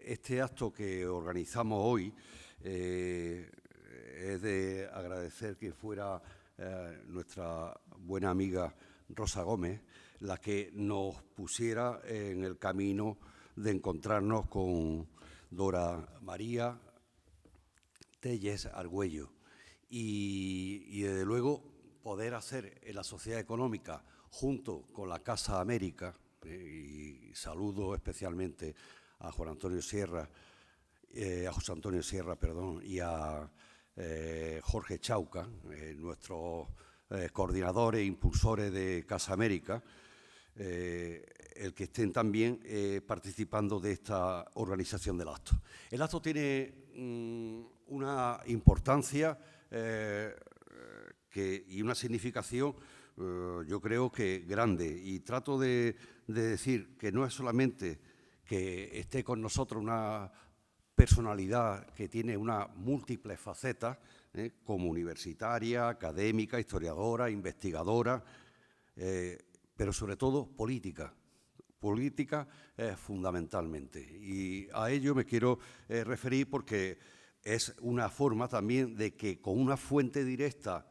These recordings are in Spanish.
este acto que organizamos hoy es de agradecer que fuera nuestra buena amiga Rosa Gómez la que nos pusiera en el camino de encontrarnos con Dora María Telles Argüello y desde luego poder hacer en la sociedad económica junto con la Casa América, y saludo especialmente a José Antonio Sierra, y a Jorge Chauca, nuestros coordinadores e impulsores de Casa América, el que estén también participando de esta organización del acto. El acto tiene una importancia y una significación, yo creo que grande, y trato de decir que no es solamente que esté con nosotros una personalidad que tiene una múltiples facetas, como universitaria, académica, historiadora, investigadora, pero sobre todo política fundamentalmente. Y a ello me quiero referir porque es una forma también de que con una fuente directa,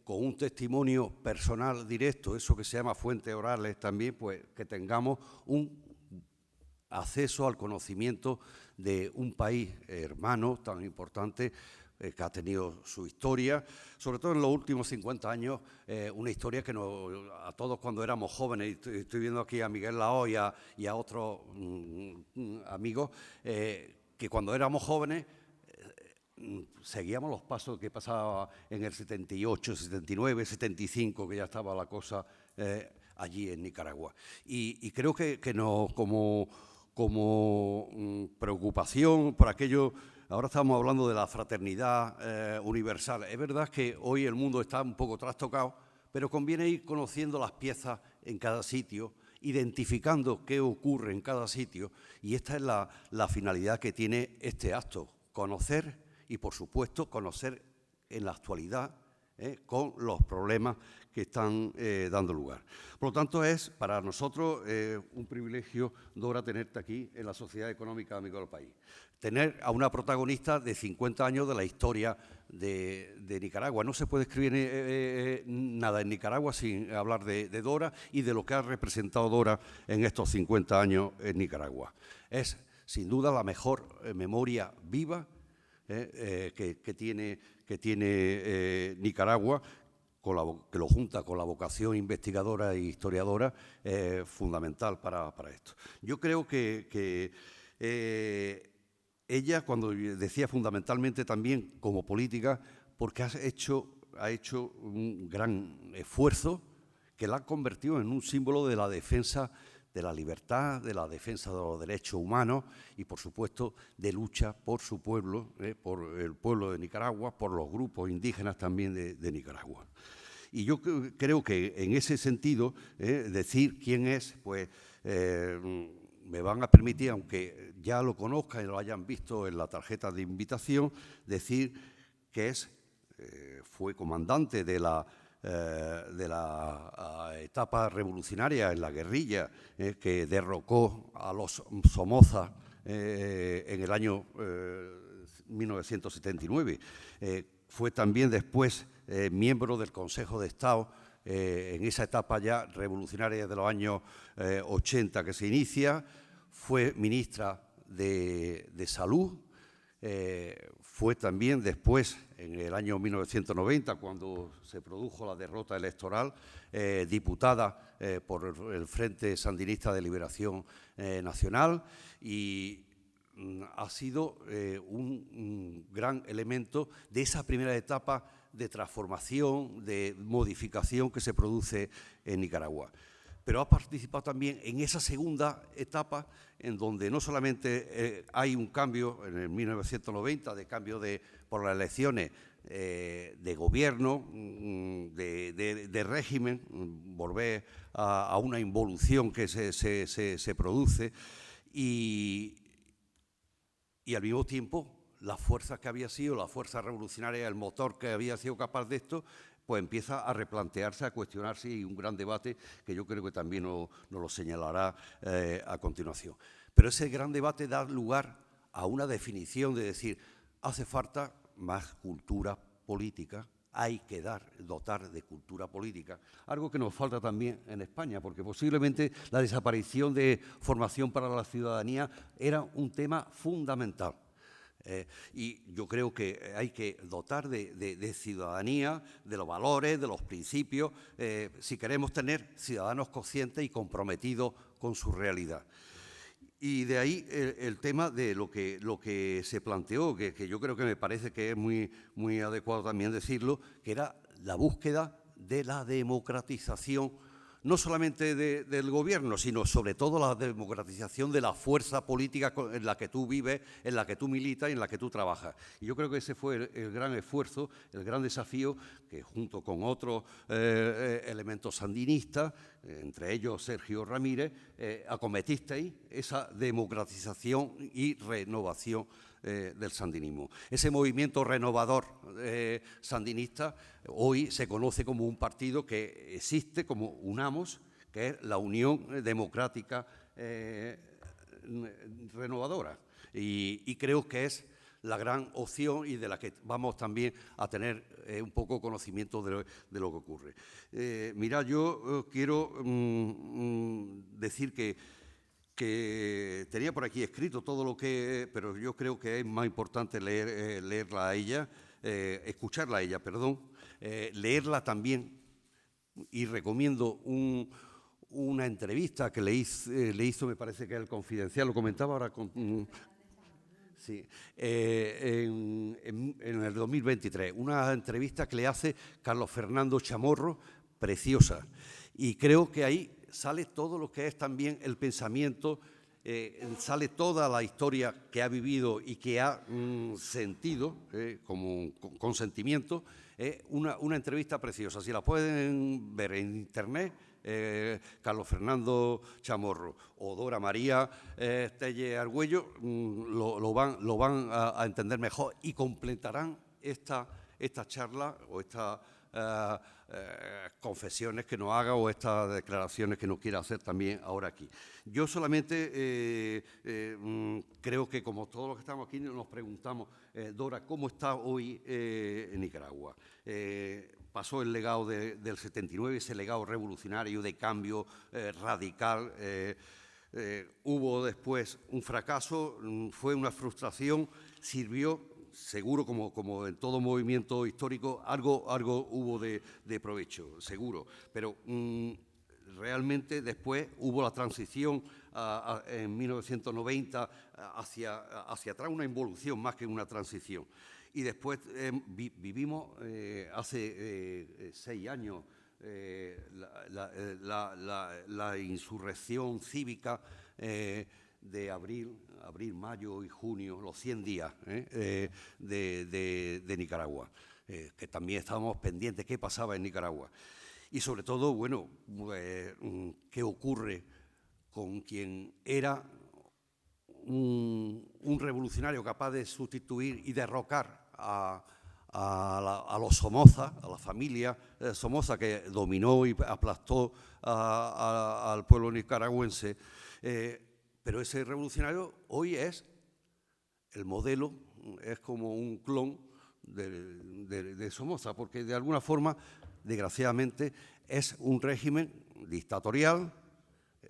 con un testimonio personal directo, eso que se llama fuentes orales también, pues que tengamos un acceso al conocimiento de un país hermano tan importante que ha tenido su historia, sobre todo en los últimos 50 años, una historia que a todos cuando éramos jóvenes, y estoy viendo aquí a Miguel Lao y a otros amigos, que cuando éramos jóvenes seguíamos los pasos que pasaba en el 78, 79, 75, que ya estaba la cosa allí en Nicaragua. Y creo que como preocupación por aquello. Ahora estamos hablando de la fraternidad universal. Es verdad que hoy el mundo está un poco trastocado, pero conviene ir conociendo las piezas en cada sitio, identificando qué ocurre en cada sitio, y esta es la finalidad que tiene este acto, conocer y, por supuesto, conocer en la actualidad con los problemas que están dando lugar. Por lo tanto, es para nosotros un privilegio, Dora, tenerte aquí en la Sociedad Económica Amigos del País. Tener a una protagonista de 50 años de la historia de Nicaragua. No se puede escribir nada en Nicaragua sin hablar de Dora y de lo que ha representado Dora en estos 50 años en Nicaragua. Es, sin duda, la mejor memoria viva que tiene Nicaragua, que lo junta con la vocación investigadora e historiadora, fundamental para esto. Yo creo que ella, cuando decía fundamentalmente también como política, porque ha hecho un gran esfuerzo que la ha convertido en un símbolo de la defensa de la libertad, de la defensa de los derechos humanos y, por supuesto, de lucha por su pueblo, por el pueblo de Nicaragua, por los grupos indígenas también de Nicaragua. Y yo creo que en ese sentido, decir quién es, pues me van a permitir, aunque ya lo conozcan y lo hayan visto en la tarjeta de invitación, decir que fue comandante de la etapa revolucionaria en la guerrilla, que derrocó a los Somoza en el año 1979. Fue también después miembro del Consejo de Estado en esa etapa ya revolucionaria de los años 80 que se inicia. Fue ministra de Salud. Fue también después, en el año 1990, cuando se produjo la derrota electoral, diputada por el Frente Sandinista de Liberación Nacional, y ha sido un gran elemento de esa primera etapa de transformación, de modificación que se produce en Nicaragua. Pero ha participado también en esa segunda etapa, en donde no solamente hay un cambio en el 1990, de cambio por las elecciones de gobierno, de régimen, volver a una involución que se produce, y al mismo tiempo la fuerza que había sido, la fuerza revolucionaria, el motor que había sido capaz de esto, pues empieza a replantearse, a cuestionarse, y un gran debate que yo creo que también nos lo señalará a continuación. Pero ese gran debate da lugar a una definición de decir, hace falta más cultura política, hay que dotar de cultura política, algo que nos falta también en España, porque posiblemente la desaparición de formación para la ciudadanía era un tema fundamental. Y yo creo que hay que dotar de ciudadanía, de los valores, de los principios, si queremos tener ciudadanos conscientes y comprometidos con su realidad. Y de ahí el tema de lo que se planteó, que yo creo que me parece que es muy adecuado también decirlo, que era la búsqueda de la democratización, no solamente del gobierno, sino sobre todo la democratización de la fuerza política en la que tú vives, en la que tú militas y en la que tú trabajas. Y yo creo que ese fue el gran esfuerzo, el gran desafío que junto con otros elementos sandinistas, entre ellos Sergio Ramírez, acometisteis esa democratización y renovación del sandinismo. Ese movimiento renovador sandinista hoy se conoce como un partido que existe como UNAMOS, que es la Unión Democrática Renovadora. Y creo que es la gran opción y de la que vamos también a tener un poco conocimiento de lo que ocurre. Mira, yo quiero decir que tenía por aquí escrito todo lo que, pero yo creo que es más importante leerla a ella, escucharla a ella, perdón, leerla también, y recomiendo una entrevista que le hizo, me parece que es El Confidencial, lo comentaba ahora con... Sí, en el 2023, una entrevista que le hace Carlos Fernando Chamorro, preciosa, y creo que ahí sale todo lo que es también el pensamiento, sale toda la historia que ha vivido y que ha sentido con sentimiento. Una entrevista preciosa, si la pueden ver en internet, Carlos Fernando Chamorro o Dora María Telle Argüello lo van a entender mejor y completarán esta charla o esta confesiones que nos haga o estas declaraciones que nos quiera hacer también ahora aquí. Yo solamente creo que, como todos los que estamos aquí, nos preguntamos, Dora, ¿cómo está hoy en Nicaragua? Pasó el legado del 79, ese legado revolucionario de cambio radical. Hubo después un fracaso, fue una frustración, sirvió. Seguro, como en todo movimiento histórico, algo hubo de provecho, seguro. Pero realmente después hubo la transición en 1990 hacia atrás, una involución más que una transición. Y después vivimos hace 6 años la insurrección cívica de abril, mayo y junio, los 100 días de Nicaragua, que también estábamos pendientes qué pasaba en Nicaragua. Y sobre todo, bueno, qué ocurre con quien era un revolucionario capaz de sustituir y derrocar a los Somoza, a la familia Somoza que dominó y aplastó al pueblo nicaragüense. Pero ese revolucionario hoy es el modelo, es como un clon de Somoza, porque de alguna forma, desgraciadamente, es un régimen dictatorial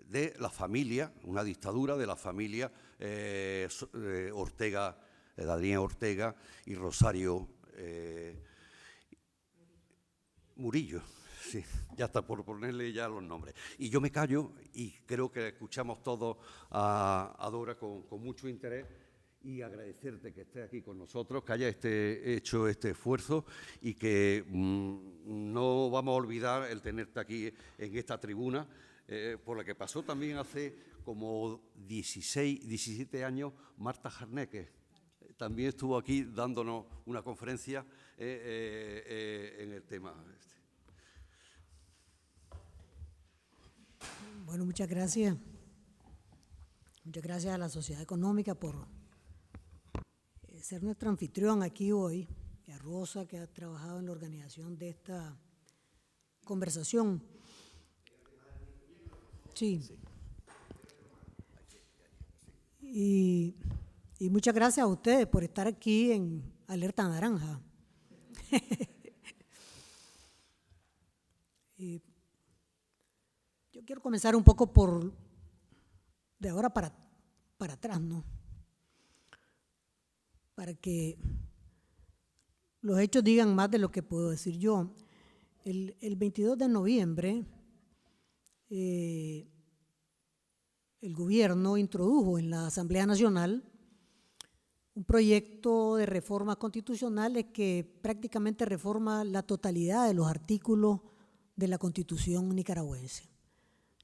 de la familia, una dictadura de la familia Ortega, de Adrián Ortega y Rosario Murillo. Sí, ya está por ponerle ya los nombres. Y yo me callo y creo que escuchamos todos a Dora con mucho interés, y agradecerte que estés aquí con nosotros, que hayas hecho este esfuerzo y que no vamos a olvidar el tenerte aquí en esta tribuna, por la que pasó también hace como 17 años Marta Jarneque. También estuvo aquí dándonos una conferencia en el tema este. Bueno, muchas gracias. Muchas gracias a la Sociedad Económica por ser nuestro anfitrión aquí hoy, y a Rosa, que ha trabajado en la organización de esta conversación. Sí. Y muchas gracias a ustedes por estar aquí en Alerta Naranja. Yo quiero comenzar un poco de ahora para atrás, ¿no? Para que los hechos digan más de lo que puedo decir yo. El 22 de noviembre, el gobierno introdujo en la Asamblea Nacional un proyecto de reformas constitucionales que prácticamente reforma la totalidad de los artículos de la Constitución nicaragüense.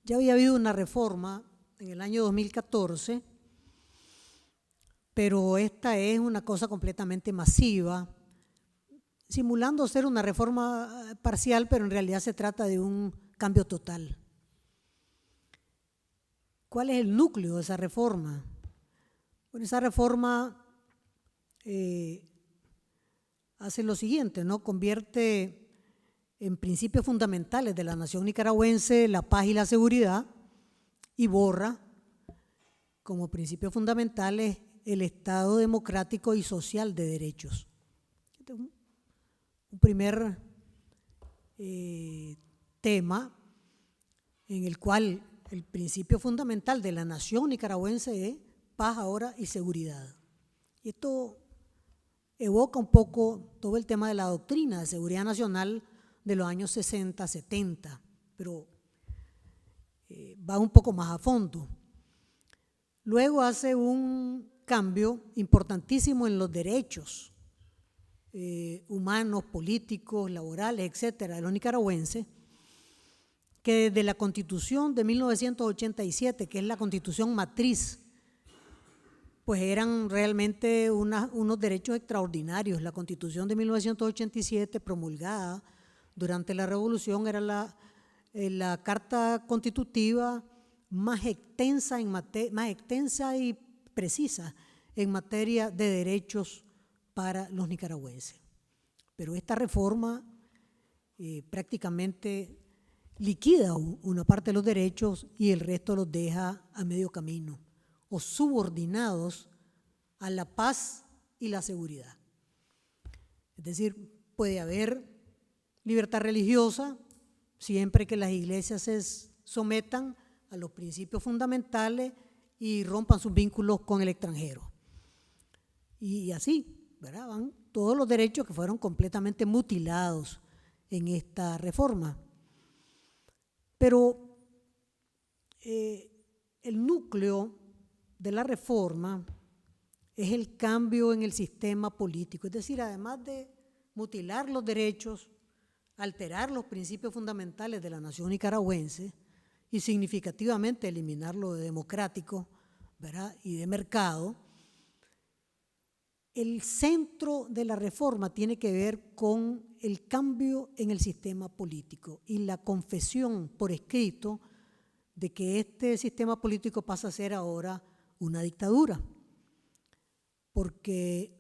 Ya había habido una reforma en el año 2014, pero esta es una cosa completamente masiva, simulando ser una reforma parcial, pero en realidad se trata de un cambio total. ¿Cuál es el núcleo de esa reforma? Bueno, esa reforma hace lo siguiente, ¿no? Convierte en principios fundamentales de la nación nicaragüense la paz y la seguridad y borra como principios fundamentales el Estado democrático y social de derechos. Este es un primer tema en el cual el principio fundamental de la nación nicaragüense es paz ahora y seguridad. Y esto evoca un poco todo el tema de la doctrina de seguridad nacional de los años 60, 70, pero va un poco más a fondo. Luego hace un cambio importantísimo en los derechos humanos, políticos, laborales, etcétera, de los nicaragüenses, que desde la Constitución de 1987, que es la Constitución matriz, pues eran realmente unos derechos extraordinarios. La Constitución de 1987, promulgada durante la Revolución, era la carta constitutiva más extensa y precisa en materia de derechos para los nicaragüenses. Pero esta reforma prácticamente liquida una parte de los derechos y el resto los deja a medio camino o subordinados a la paz y la seguridad. Es decir, puede haber libertad religiosa siempre que las iglesias se sometan a los principios fundamentales y rompan sus vínculos con el extranjero. Y así, ¿verdad? Van todos los derechos que fueron completamente mutilados en esta reforma. Pero el núcleo de la reforma es el cambio en el sistema político. Es decir, además de mutilar los derechos, alterar los principios fundamentales de la nación nicaragüense y significativamente eliminar lo de democrático, ¿verdad?, y de mercado, el centro de la reforma tiene que ver con el cambio en el sistema político y la confesión por escrito de que este sistema político pasa a ser ahora una dictadura, porque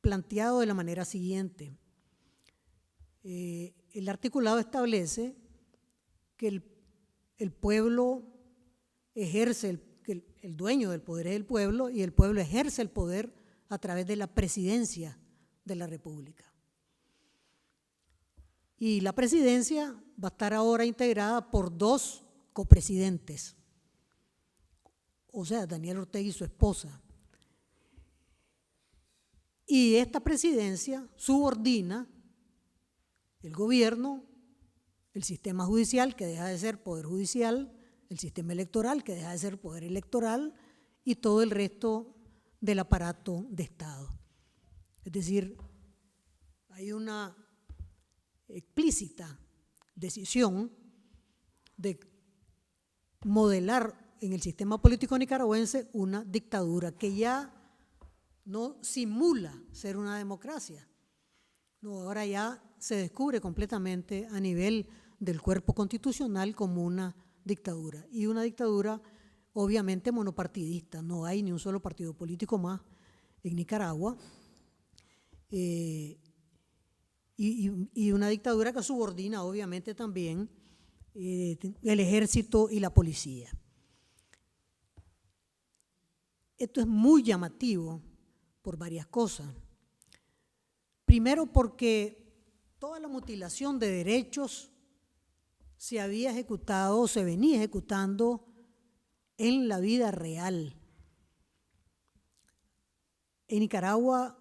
planteado de la manera siguiente, el articulado establece que el pueblo ejerce, el dueño del poder es el pueblo y el pueblo ejerce el poder a través de la presidencia de la República. Y la presidencia va a estar ahora integrada por 2 copresidentes, o sea, Daniel Ortega y su esposa. Y esta presidencia subordina el gobierno, el sistema judicial, que deja de ser poder judicial, el sistema electoral, que deja de ser poder electoral, y todo el resto del aparato de Estado. Es decir, hay una explícita decisión de modelar en el sistema político nicaragüense una dictadura que ya no simula ser una democracia. No, ahora ya se descubre completamente a nivel del cuerpo constitucional como una dictadura. Y una dictadura obviamente monopartidista. No hay ni un solo partido político más en Nicaragua. y una dictadura que subordina obviamente también el ejército y la policía. Esto es muy llamativo por varias cosas. Primero, porque toda la mutilación de derechos se había ejecutado, se venía ejecutando en la vida real. En Nicaragua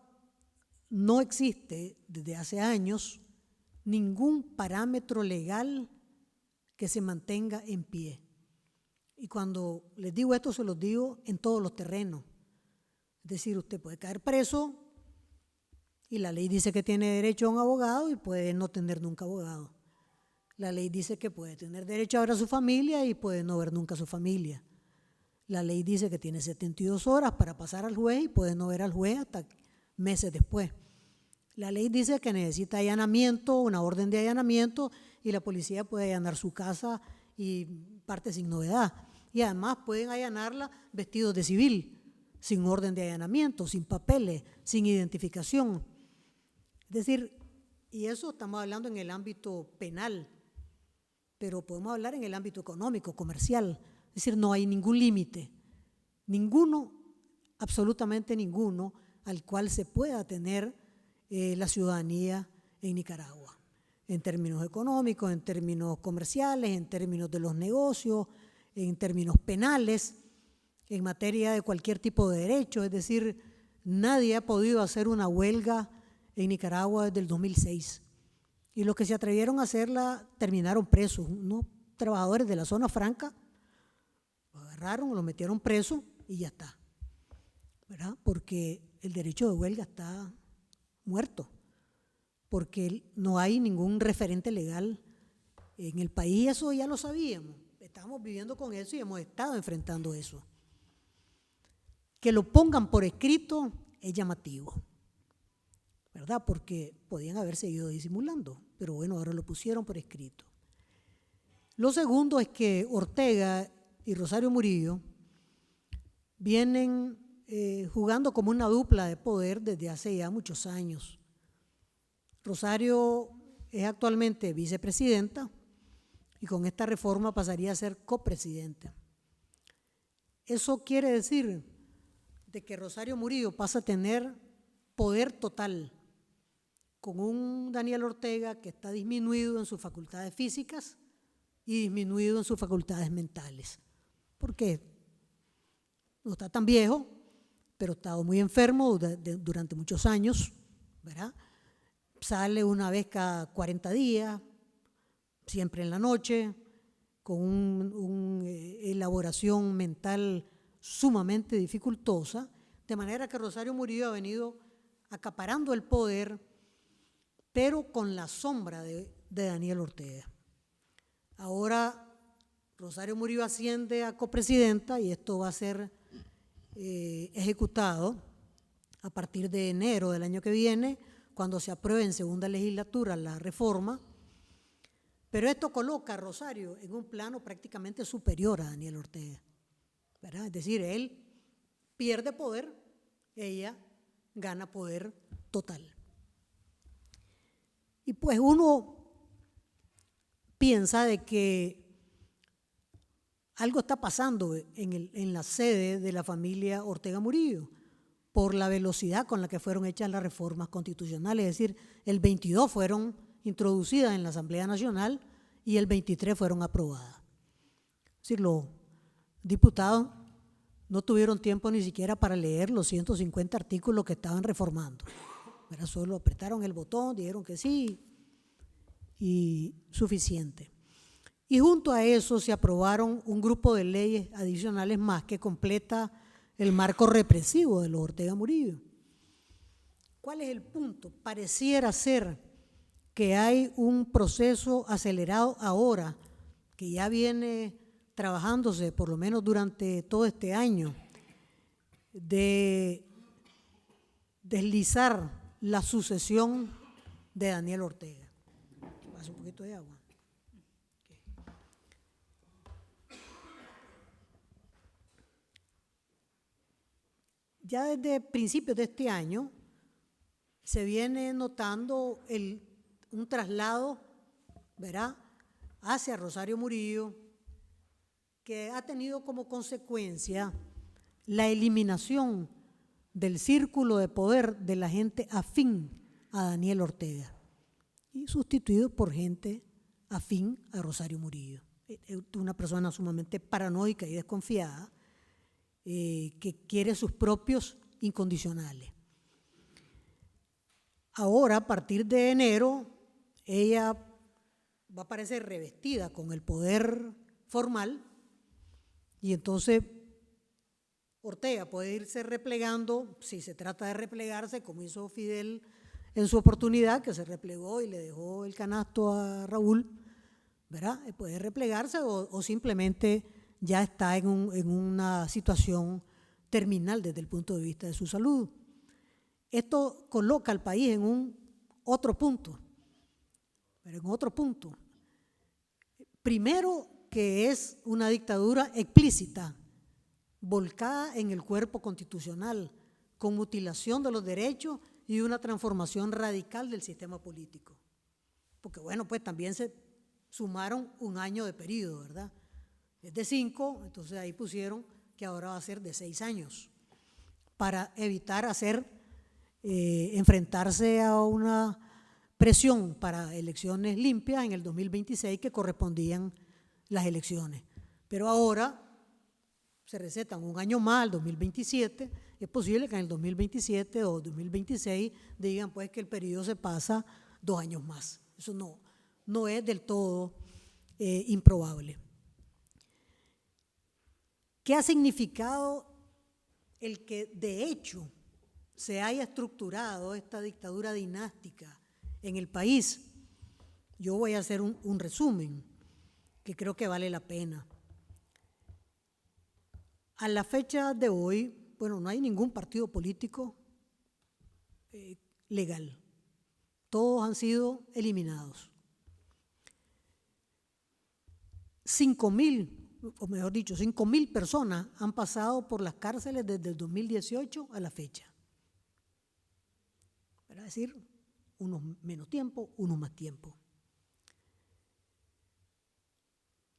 no existe desde hace años ningún parámetro legal que se mantenga en pie. Y cuando les digo esto, se los digo en todos los terrenos. Es decir, usted puede caer preso y la ley dice que tiene derecho a un abogado y puede no tener nunca abogado. La ley dice que puede tener derecho a ver a su familia y puede no ver nunca a su familia. La ley dice que tiene 72 horas para pasar al juez y puede no ver al juez hasta meses después. La ley dice que necesita allanamiento, una orden de allanamiento, y la policía puede allanar su casa y parte sin novedad. Y además pueden allanarla vestidos de civil, sin orden de allanamiento, sin papeles, sin identificación. Es decir, y eso estamos hablando en el ámbito penal, pero podemos hablar en el ámbito económico, comercial. Es decir, no hay ningún límite, ninguno, absolutamente ninguno, al cual se pueda tener la ciudadanía en Nicaragua, en términos económicos, en términos comerciales, en términos de los negocios, en términos penales, en materia de cualquier tipo de derecho. Es decir, nadie ha podido hacer una huelga en Nicaragua desde el 2006. Y los que se atrevieron a hacerla terminaron presos. Unos trabajadores de la zona franca lo agarraron, lo metieron preso y ya está, ¿verdad? Porque el derecho de huelga está muerto, porque no hay ningún referente legal en el país. Eso ya lo sabíamos, estamos viviendo con eso y hemos estado enfrentando eso. Que lo pongan por escrito es llamativo, ¿verdad? Porque podían haber seguido disimulando, pero bueno, ahora lo pusieron por escrito. Lo segundo es que Ortega y Rosario Murillo vienen jugando como una dupla de poder desde hace ya muchos años. Rosario es actualmente vicepresidenta y con esta reforma pasaría a ser copresidenta. Eso quiere decir de que Rosario Murillo pasa a tener poder total, con un Daniel Ortega que está disminuido en sus facultades físicas y disminuido en sus facultades mentales, porque no está tan viejo, pero ha estado muy enfermo durante muchos años, ¿verdad? Sale una vez cada 40 días, siempre en la noche, con una elaboración mental sumamente dificultosa, de manera que Rosario Murillo ha venido acaparando el poder, pero con la sombra de Daniel Ortega. Ahora Rosario Murillo asciende a copresidenta y esto va a ser ejecutado a partir de enero del año que viene, cuando se apruebe en segunda legislatura la reforma. Pero esto coloca a Rosario en un plano prácticamente superior a Daniel Ortega, ¿verdad? Es decir, él pierde poder, ella gana poder total. Y pues uno piensa de que algo está pasando en la sede de la familia Ortega Murillo por la velocidad con la que fueron hechas las reformas constitucionales. Es decir, el 22 fueron introducidas en la Asamblea Nacional y el 23 fueron aprobadas. Es decir, los diputados no tuvieron tiempo ni siquiera para leer los 150 artículos que estaban reformando. Pero solo apretaron el botón, dijeron que sí y suficiente. Y junto a eso se aprobaron un grupo de leyes adicionales más que completa el marco represivo de los Ortega Murillo. ¿Cuál es el punto? Pareciera ser que hay un proceso acelerado ahora, que ya viene trabajándose por lo menos durante todo este año, de deslizar la sucesión de Daniel Ortega. Pasa un poquito de agua. Ya desde principios de este año se viene notando el un traslado, ¿verdad?, hacia Rosario Murillo, que ha tenido como consecuencia la eliminación del círculo de poder de la gente afín a Daniel Ortega y sustituido por gente afín a Rosario Murillo. Una persona sumamente paranoica y desconfiada, que quiere sus propios incondicionales. Ahora, a partir de enero, ella va a aparecer revestida con el poder formal y entonces Ortega puede irse replegando, si se trata de replegarse, como hizo Fidel en su oportunidad, que se replegó y le dejó el canasto a Raúl, ¿verdad? Puede replegarse o simplemente ya está en una situación terminal desde el punto de vista de su salud. Esto coloca al país en otro punto, pero en otro punto. Primero, que es una dictadura explícita, volcada en el cuerpo constitucional, con mutilación de los derechos y una transformación radical del sistema político. Porque bueno, pues también se sumaron un año de periodo, ¿verdad? Es de 5, entonces ahí pusieron que ahora va a ser de 6 años, para evitar enfrentarse a una presión para elecciones limpias en el 2026 que correspondían las elecciones. Pero ahora se recetan un año más, el 2027, es posible que en el 2027 o 2026 digan pues que el periodo se pasa 2 años más. Eso no es del todo improbable. ¿Qué ha significado el que de hecho se haya estructurado esta dictadura dinástica en el país? Yo voy a hacer un resumen que creo que vale la pena. A la fecha de hoy, bueno, no hay ningún partido político legal. Todos han sido eliminados. 5.000 personas han pasado por las cárceles desde el 2018 a la fecha. Es decir, unos menos tiempo, unos más tiempo.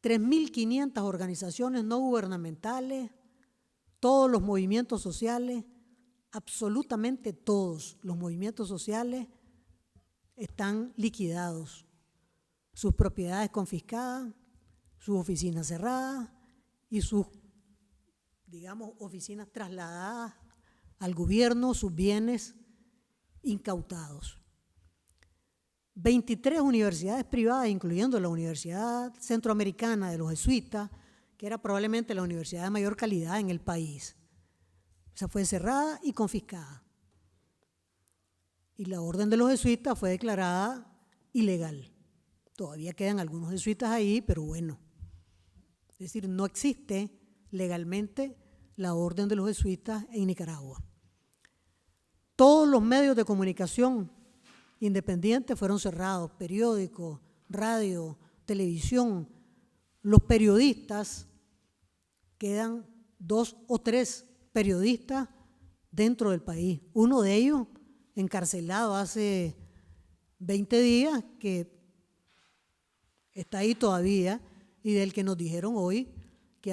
3.500 organizaciones no gubernamentales, todos los movimientos sociales, absolutamente todos los movimientos sociales están liquidados, sus propiedades confiscadas, sus oficinas cerradas y sus, digamos, oficinas trasladadas al gobierno, sus bienes incautados. 23 universidades privadas, incluyendo la Universidad Centroamericana de los Jesuitas, que era probablemente la universidad de mayor calidad en el país. Esa fue cerrada y confiscada. Y la orden de los jesuitas fue declarada ilegal. Todavía quedan algunos jesuitas ahí, pero bueno. Es decir, no existe legalmente la orden de los jesuitas en Nicaragua. Todos los medios de comunicación independientes fueron cerrados, periódicos, radio, televisión. Los periodistas, quedan 2 o 3 periodistas dentro del país. Uno de ellos encarcelado hace 20 días, que está ahí todavía, y del que nos dijeron hoy que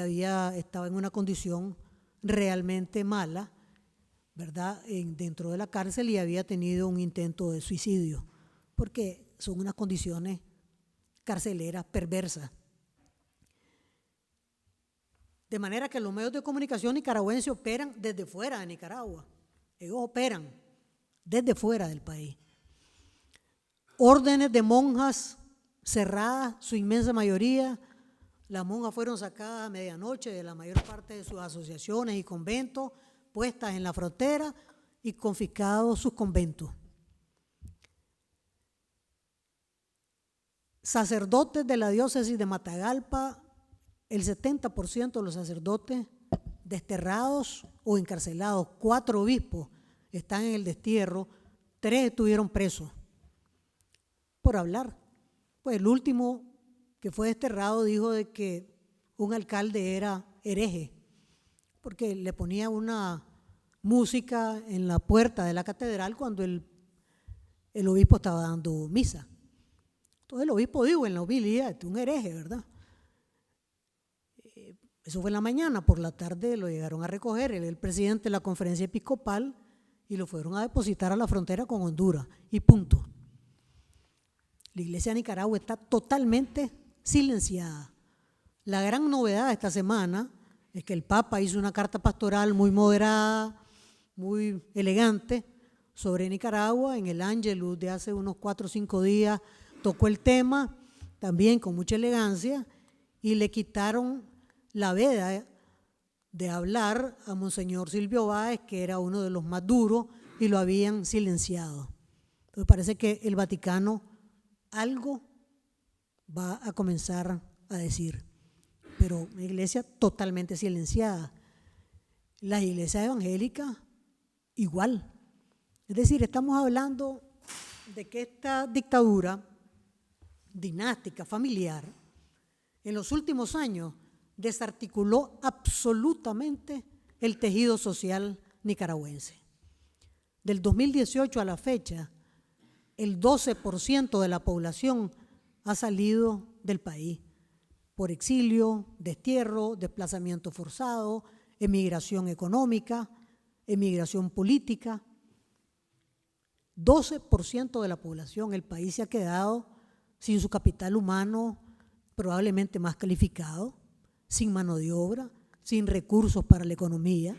estaba en una condición realmente mala, ¿verdad?, dentro de la cárcel, y había tenido un intento de suicidio, porque son unas condiciones carceleras perversas. De manera que los medios de comunicación nicaragüenses operan desde fuera de Nicaragua. Ellos operan desde fuera del país. Órdenes de monjas cerradas, su inmensa mayoría. Las monjas fueron sacadas a medianoche de la mayor parte de sus asociaciones y conventos, puestas en la frontera y confiscados sus conventos. Sacerdotes de la diócesis de Matagalpa, el 70% de los sacerdotes desterrados o encarcelados. 4 obispos están en el destierro, 3 estuvieron presos por hablar. Pues el último que fue desterrado dijo de que un alcalde era hereje, porque le ponía una música en la puerta de la catedral cuando el obispo estaba dando misa. Entonces el obispo dijo en la homilía, este es un hereje, ¿verdad? Eso fue en la mañana, por la tarde lo llegaron a recoger, él es el presidente de la conferencia episcopal, y lo fueron a depositar a la frontera con Honduras, y punto. La iglesia de Nicaragua está totalmente silenciada. La gran novedad de esta semana es que el Papa hizo una carta pastoral muy moderada, muy elegante, sobre Nicaragua. En el Ángelus de hace unos 4 o 5 días tocó el tema, también con mucha elegancia, y le quitaron la veda de hablar a Monseñor Silvio Báez, que era uno de los más duros, y lo habían silenciado. Entonces parece que el Vaticano algo va a comenzar a decir, pero una iglesia totalmente silenciada. Las iglesias evangélicas igual. Es decir, estamos hablando de que esta dictadura dinástica, familiar, en los últimos años desarticuló absolutamente el tejido social nicaragüense. Del 2018 a la fecha, el 12% de la población ha salido del país por exilio, destierro, desplazamiento forzado, emigración económica, emigración política. 12% de la población, el país se ha quedado sin su capital humano probablemente más calificado, sin mano de obra, sin recursos para la economía,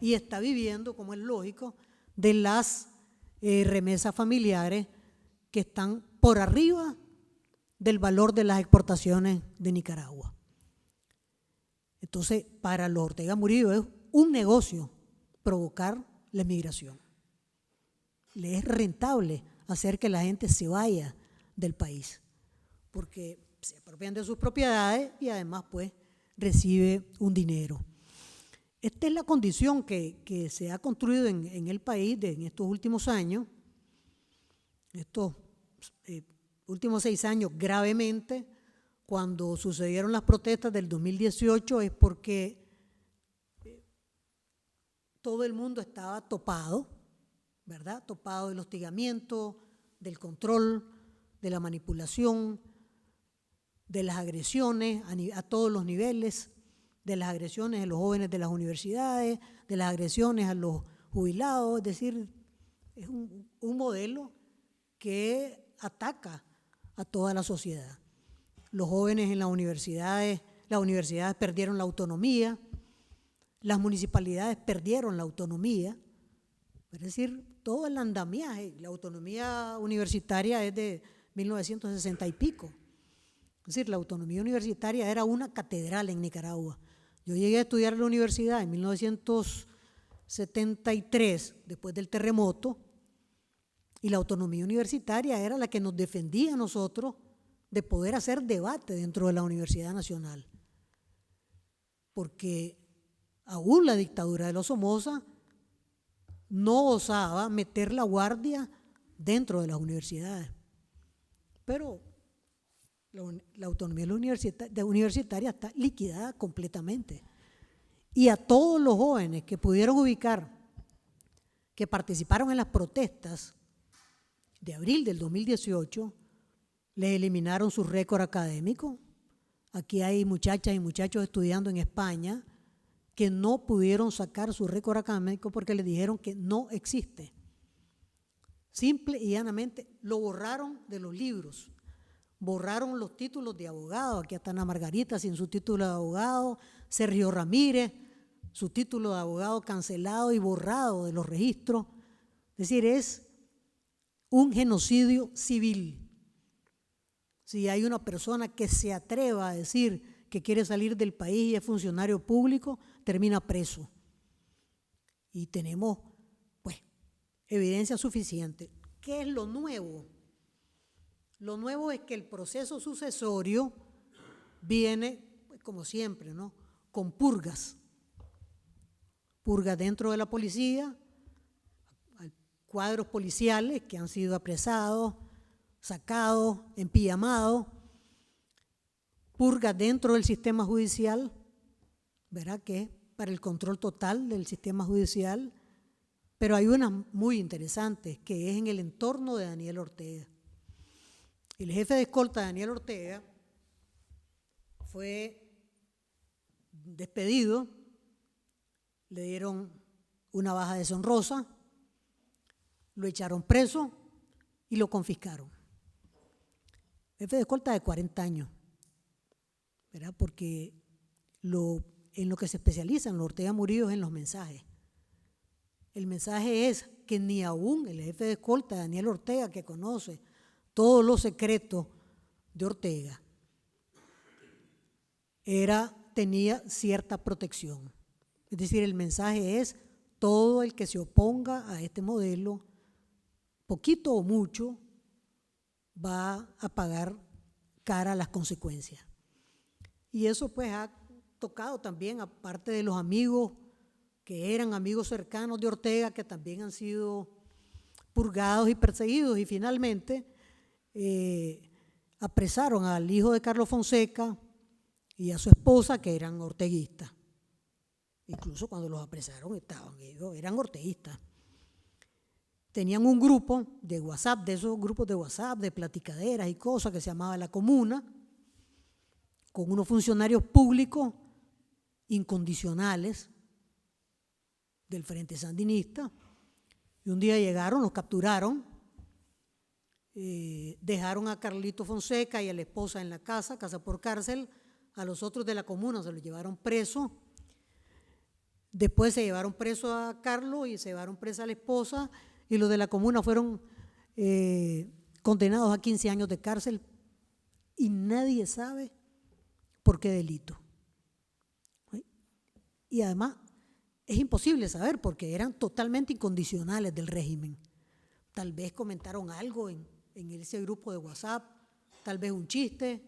y está viviendo, como es lógico, de las remesas familiares que están por arriba del valor de las exportaciones de Nicaragua. Entonces, para los Ortega Murillo es un negocio provocar la emigración. Le es rentable hacer que la gente se vaya del país, porque se apropian de sus propiedades y además pues recibe un dinero. Esta es la condición que se ha construido en el país en estos últimos años, estos últimos 6 años gravemente. Cuando sucedieron las protestas del 2018 es porque todo el mundo estaba topado, ¿verdad? Topado del hostigamiento, del control, de la manipulación, de las agresiones a todos los niveles, de las agresiones a los jóvenes de las universidades, de las agresiones a los jubilados. Es decir, es un modelo que ataca a toda la sociedad. Los jóvenes en las universidades perdieron la autonomía, las municipalidades perdieron la autonomía, es decir, todo el andamiaje. La autonomía universitaria es de 1960 y pico. Es decir, la autonomía universitaria era una catedral en Nicaragua. Yo llegué a estudiar en la universidad en 1973, después del terremoto, y la autonomía universitaria era la que nos defendía a nosotros de poder hacer debate dentro de la Universidad Nacional. Porque aún la dictadura de los Somoza no osaba meter la guardia dentro de las universidades. Pero la autonomía universitaria está liquidada completamente. Y a todos los jóvenes que pudieron ubicar, que participaron en las protestas de abril del 2018, les eliminaron su récord académico. Aquí hay muchachas y muchachos estudiando en España que no pudieron sacar su récord académico porque les dijeron que no existe. Simple y llanamente lo borraron de los libros. Borraron los títulos de abogado. Aquí está Ana Margarita sin su título de abogado, Sergio Ramírez, su título de abogado cancelado y borrado de los registros. Es decir, es un genocidio civil. Si hay una persona que se atreva a decir que quiere salir del país y es funcionario público, termina preso. Y tenemos, pues, evidencia suficiente. ¿Qué es lo nuevo? Lo nuevo es que el proceso sucesorio viene, pues, como siempre, ¿no?, con purgas. Purgas dentro de la policía, cuadros policiales que han sido apresados, sacados, empillamados, purgas dentro del sistema judicial, ¿verdad?, que es para el control total del sistema judicial, pero hay unas muy interesantes que es en el entorno de Daniel Ortega. El jefe de escolta, Daniel Ortega, fue despedido, le dieron una baja deshonrosa, lo echaron preso y lo confiscaron. Jefe de escolta de 40 años, ¿verdad? Porque en lo que se especializan los Ortega Murillo es en los mensajes. El mensaje es que ni aún el jefe de escolta, Daniel Ortega, que conoce todos los secretos de Ortega, tenía cierta protección. Es decir, el mensaje es: todo el que se oponga a este modelo, poquito o mucho, va a pagar cara a las consecuencias. Y eso pues ha tocado también, aparte de los amigos que eran amigos cercanos de Ortega, que también han sido purgados y perseguidos, y finalmente apresaron al hijo de Carlos Fonseca y a su esposa, que eran orteguistas. Incluso cuando los apresaron eran orteguistas. Tenían un grupo de WhatsApp, de esos grupos de WhatsApp, de platicaderas y cosas, que se llamaba La Comuna, con unos funcionarios públicos incondicionales del Frente Sandinista. Y un día llegaron, los capturaron, dejaron a Carlito Fonseca y a la esposa en la casa por cárcel. A los otros de La Comuna se los llevaron preso. Después se llevaron preso a Carlos y se llevaron presa a la esposa, y los de La Comuna fueron condenados a 15 años de cárcel, y nadie sabe por qué delito. Y además es imposible saber, porque eran totalmente incondicionales del régimen. Tal vez comentaron algo en ese grupo de WhatsApp, tal vez un chiste,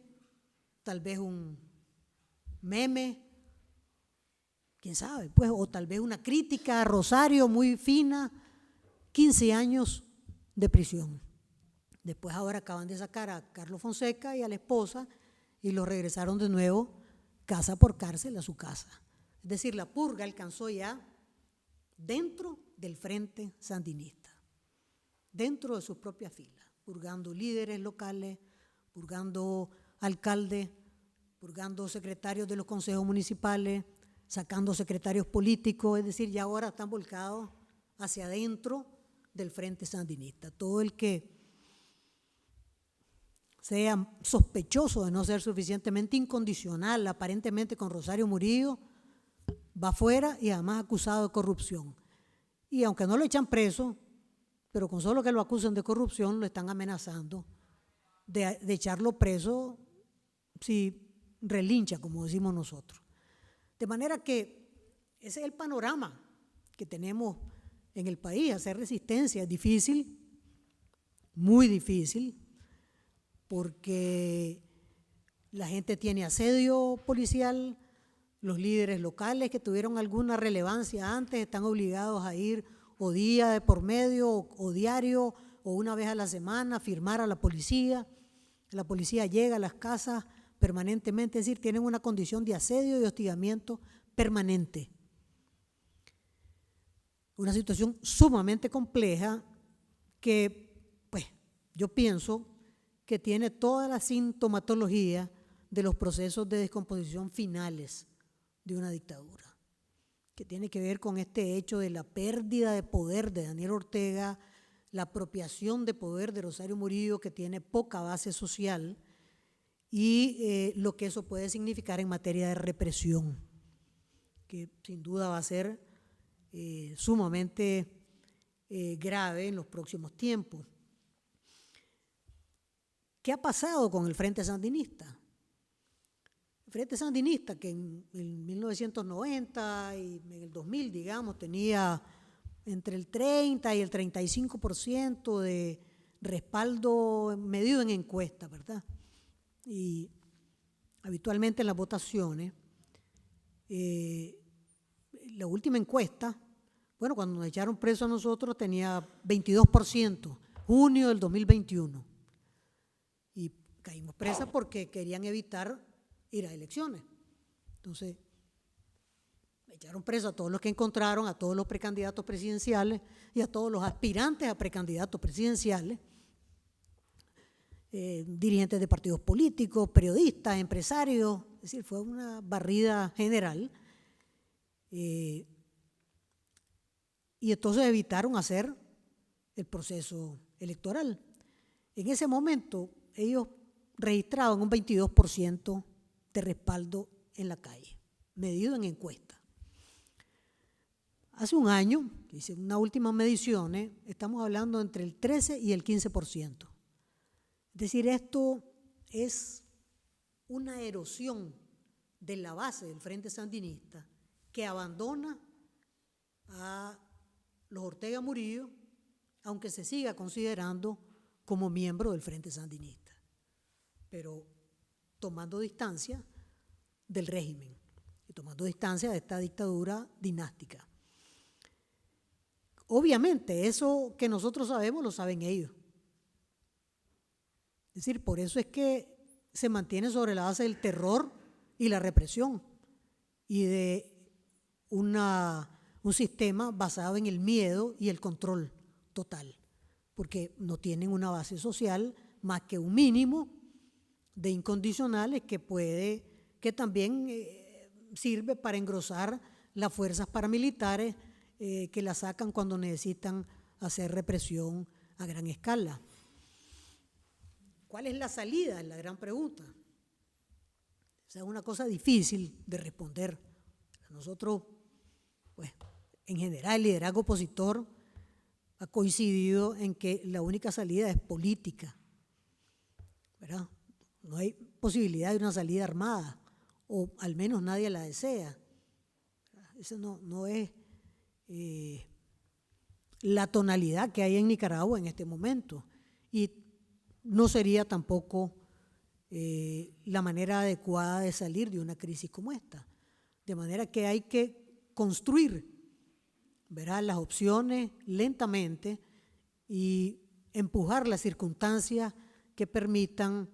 tal vez un meme, quién sabe, pues, o tal vez una crítica a Rosario muy fina. 15 años de prisión. Después ahora acaban de sacar a Carlos Fonseca y a la esposa y los regresaron de nuevo, casa por cárcel, a su casa. Es decir, la purga alcanzó ya dentro del Frente Sandinista, dentro de sus propias filas, purgando líderes locales, purgando alcaldes, purgando secretarios de los consejos municipales, sacando secretarios políticos. Es decir, ya ahora están volcados hacia adentro del Frente Sandinista. Todo el que sea sospechoso de no ser suficientemente incondicional, aparentemente, con Rosario Murillo, va afuera, y además acusado de corrupción. Y aunque no lo echan preso, pero con solo que lo acusen de corrupción, lo están amenazando de echarlo preso si relincha, como decimos nosotros. De manera que ese es el panorama que tenemos en el país. Hacer resistencia es difícil, muy difícil, porque la gente tiene asedio policial. Los líderes locales que tuvieron alguna relevancia antes están obligados a ir o día de por medio o diario o una vez a la semana a firmar a la policía. La policía llega a las casas permanentemente, es decir, tienen una condición de asedio y hostigamiento permanente. Una situación sumamente compleja que, pues, yo pienso que tiene toda la sintomatología de los procesos de descomposición finales de una dictadura, que tiene que ver con este hecho de la pérdida de poder de Daniel Ortega, la apropiación de poder de Rosario Murillo, que tiene poca base social, y lo que eso puede significar en materia de represión, que sin duda va a ser sumamente grave en los próximos tiempos. ¿Qué ha pasado con el Frente Sandinista? El Frente Sandinista, que en 1990 y en el 2000, digamos, tenía entre el 30 y el 35% de respaldo medido en encuestas, ¿verdad? Y habitualmente en las votaciones, la última encuesta, bueno, cuando nos echaron preso a nosotros tenía 22%, junio del 2021. Y caímos presas porque querían evitar ir a elecciones. Entonces, echaron preso a todos los que encontraron, a todos los precandidatos presidenciales y a todos los aspirantes a precandidatos presidenciales. dirigentes de partidos políticos, periodistas, empresarios, es decir, fue una barrida general. Y entonces evitaron hacer el proceso electoral. En ese momento ellos registraban un 22% de respaldo en la calle, medido en encuestas. Hace un año, hice unas últimas mediciones, estamos hablando entre el 13 y el 15%. Es decir, esto es una erosión de la base del Frente Sandinista que abandona a los Ortega Murillo, aunque se siga considerando como miembro del Frente Sandinista, pero tomando distancia del régimen y tomando distancia de esta dictadura dinástica. Obviamente, eso que nosotros sabemos lo saben ellos. Es decir, por eso es que se mantiene sobre la base del terror y la represión y de un sistema basado en el miedo y el control total, porque no tienen una base social más que un mínimo de incondicionales que también sirve para engrosar las fuerzas paramilitares que la sacan cuando necesitan hacer represión a gran escala. ¿Cuál es la salida? Es la gran pregunta. O sea, es una cosa difícil de responder. Nosotros, pues, en general, el liderazgo opositor ha coincidido en que la única salida es política, ¿verdad? No hay posibilidad de una salida armada, o al menos nadie la desea. Eso no es la tonalidad que hay en Nicaragua en este momento, y no sería tampoco la manera adecuada de salir de una crisis como esta. De manera que hay que construir, ¿verdad?, las opciones lentamente y empujar las circunstancias que permitan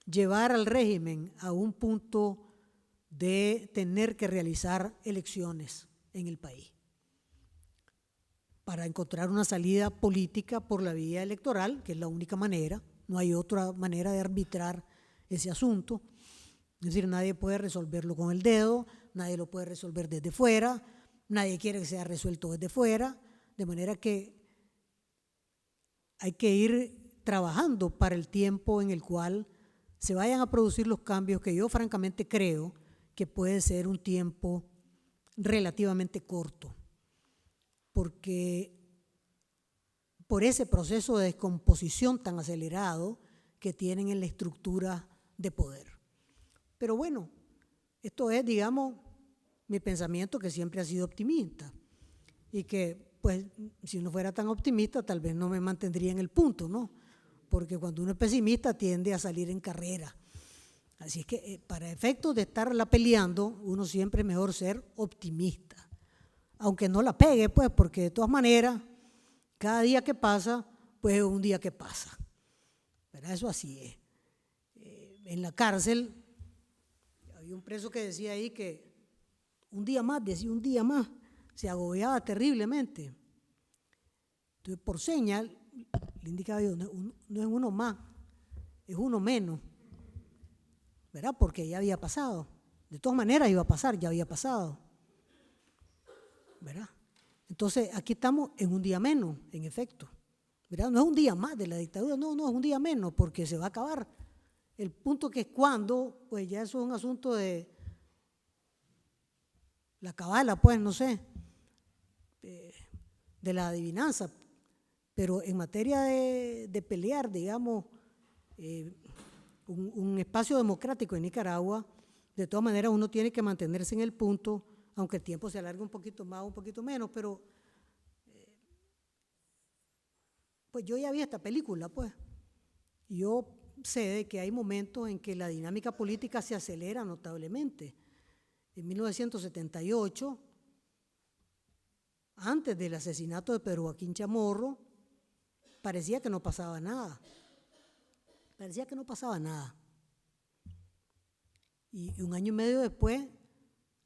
llevar al régimen a un punto de tener que realizar elecciones en el país para encontrar una salida política por la vía electoral, que es la única manera. No hay otra manera de arbitrar ese asunto. Es decir, nadie puede resolverlo con el dedo, nadie lo puede resolver desde fuera, nadie quiere que sea resuelto desde fuera, de manera que hay que ir trabajando para el tiempo en el cual se vayan a producir los cambios, que yo francamente creo que puede ser un tiempo relativamente corto, porque por ese proceso de descomposición tan acelerado que tienen en la estructura de poder. Pero bueno, esto es, digamos, mi pensamiento, que siempre ha sido optimista, y que, pues, si no fuera tan optimista, tal vez no me mantendría en el punto, ¿no? Porque cuando uno es pesimista tiende a salir en carrera. Así es que para efectos de estarla peleando, uno siempre es mejor ser optimista, aunque no la pegue, pues, porque de todas maneras, cada día que pasa, pues es un día que pasa. Pero eso así es. En la cárcel había un preso que decía ahí que un día más, decía un día más, se agobiaba terriblemente. Entonces, por señal, le indicaba yo, no es uno más, es uno menos, ¿verdad? Porque ya había pasado. De todas maneras iba a pasar, ya había pasado, ¿verdad? Entonces, aquí estamos en un día menos, en efecto, ¿verdad? No es un día más de la dictadura, no, es un día menos, porque se va a acabar. El punto que es cuando, pues ya eso es un asunto de la cabala, pues, no sé, de la adivinanza, pero en materia de pelear, digamos, un espacio democrático en Nicaragua, de todas maneras uno tiene que mantenerse en el punto, aunque el tiempo se alargue un poquito más o un poquito menos, pero pues yo ya vi esta película, pues. Yo sé de que hay momentos en que la dinámica política se acelera notablemente. En 1978, antes del asesinato de Pedro Joaquín Chamorro, parecía que no pasaba nada. Parecía que no pasaba nada. Y un año y medio después,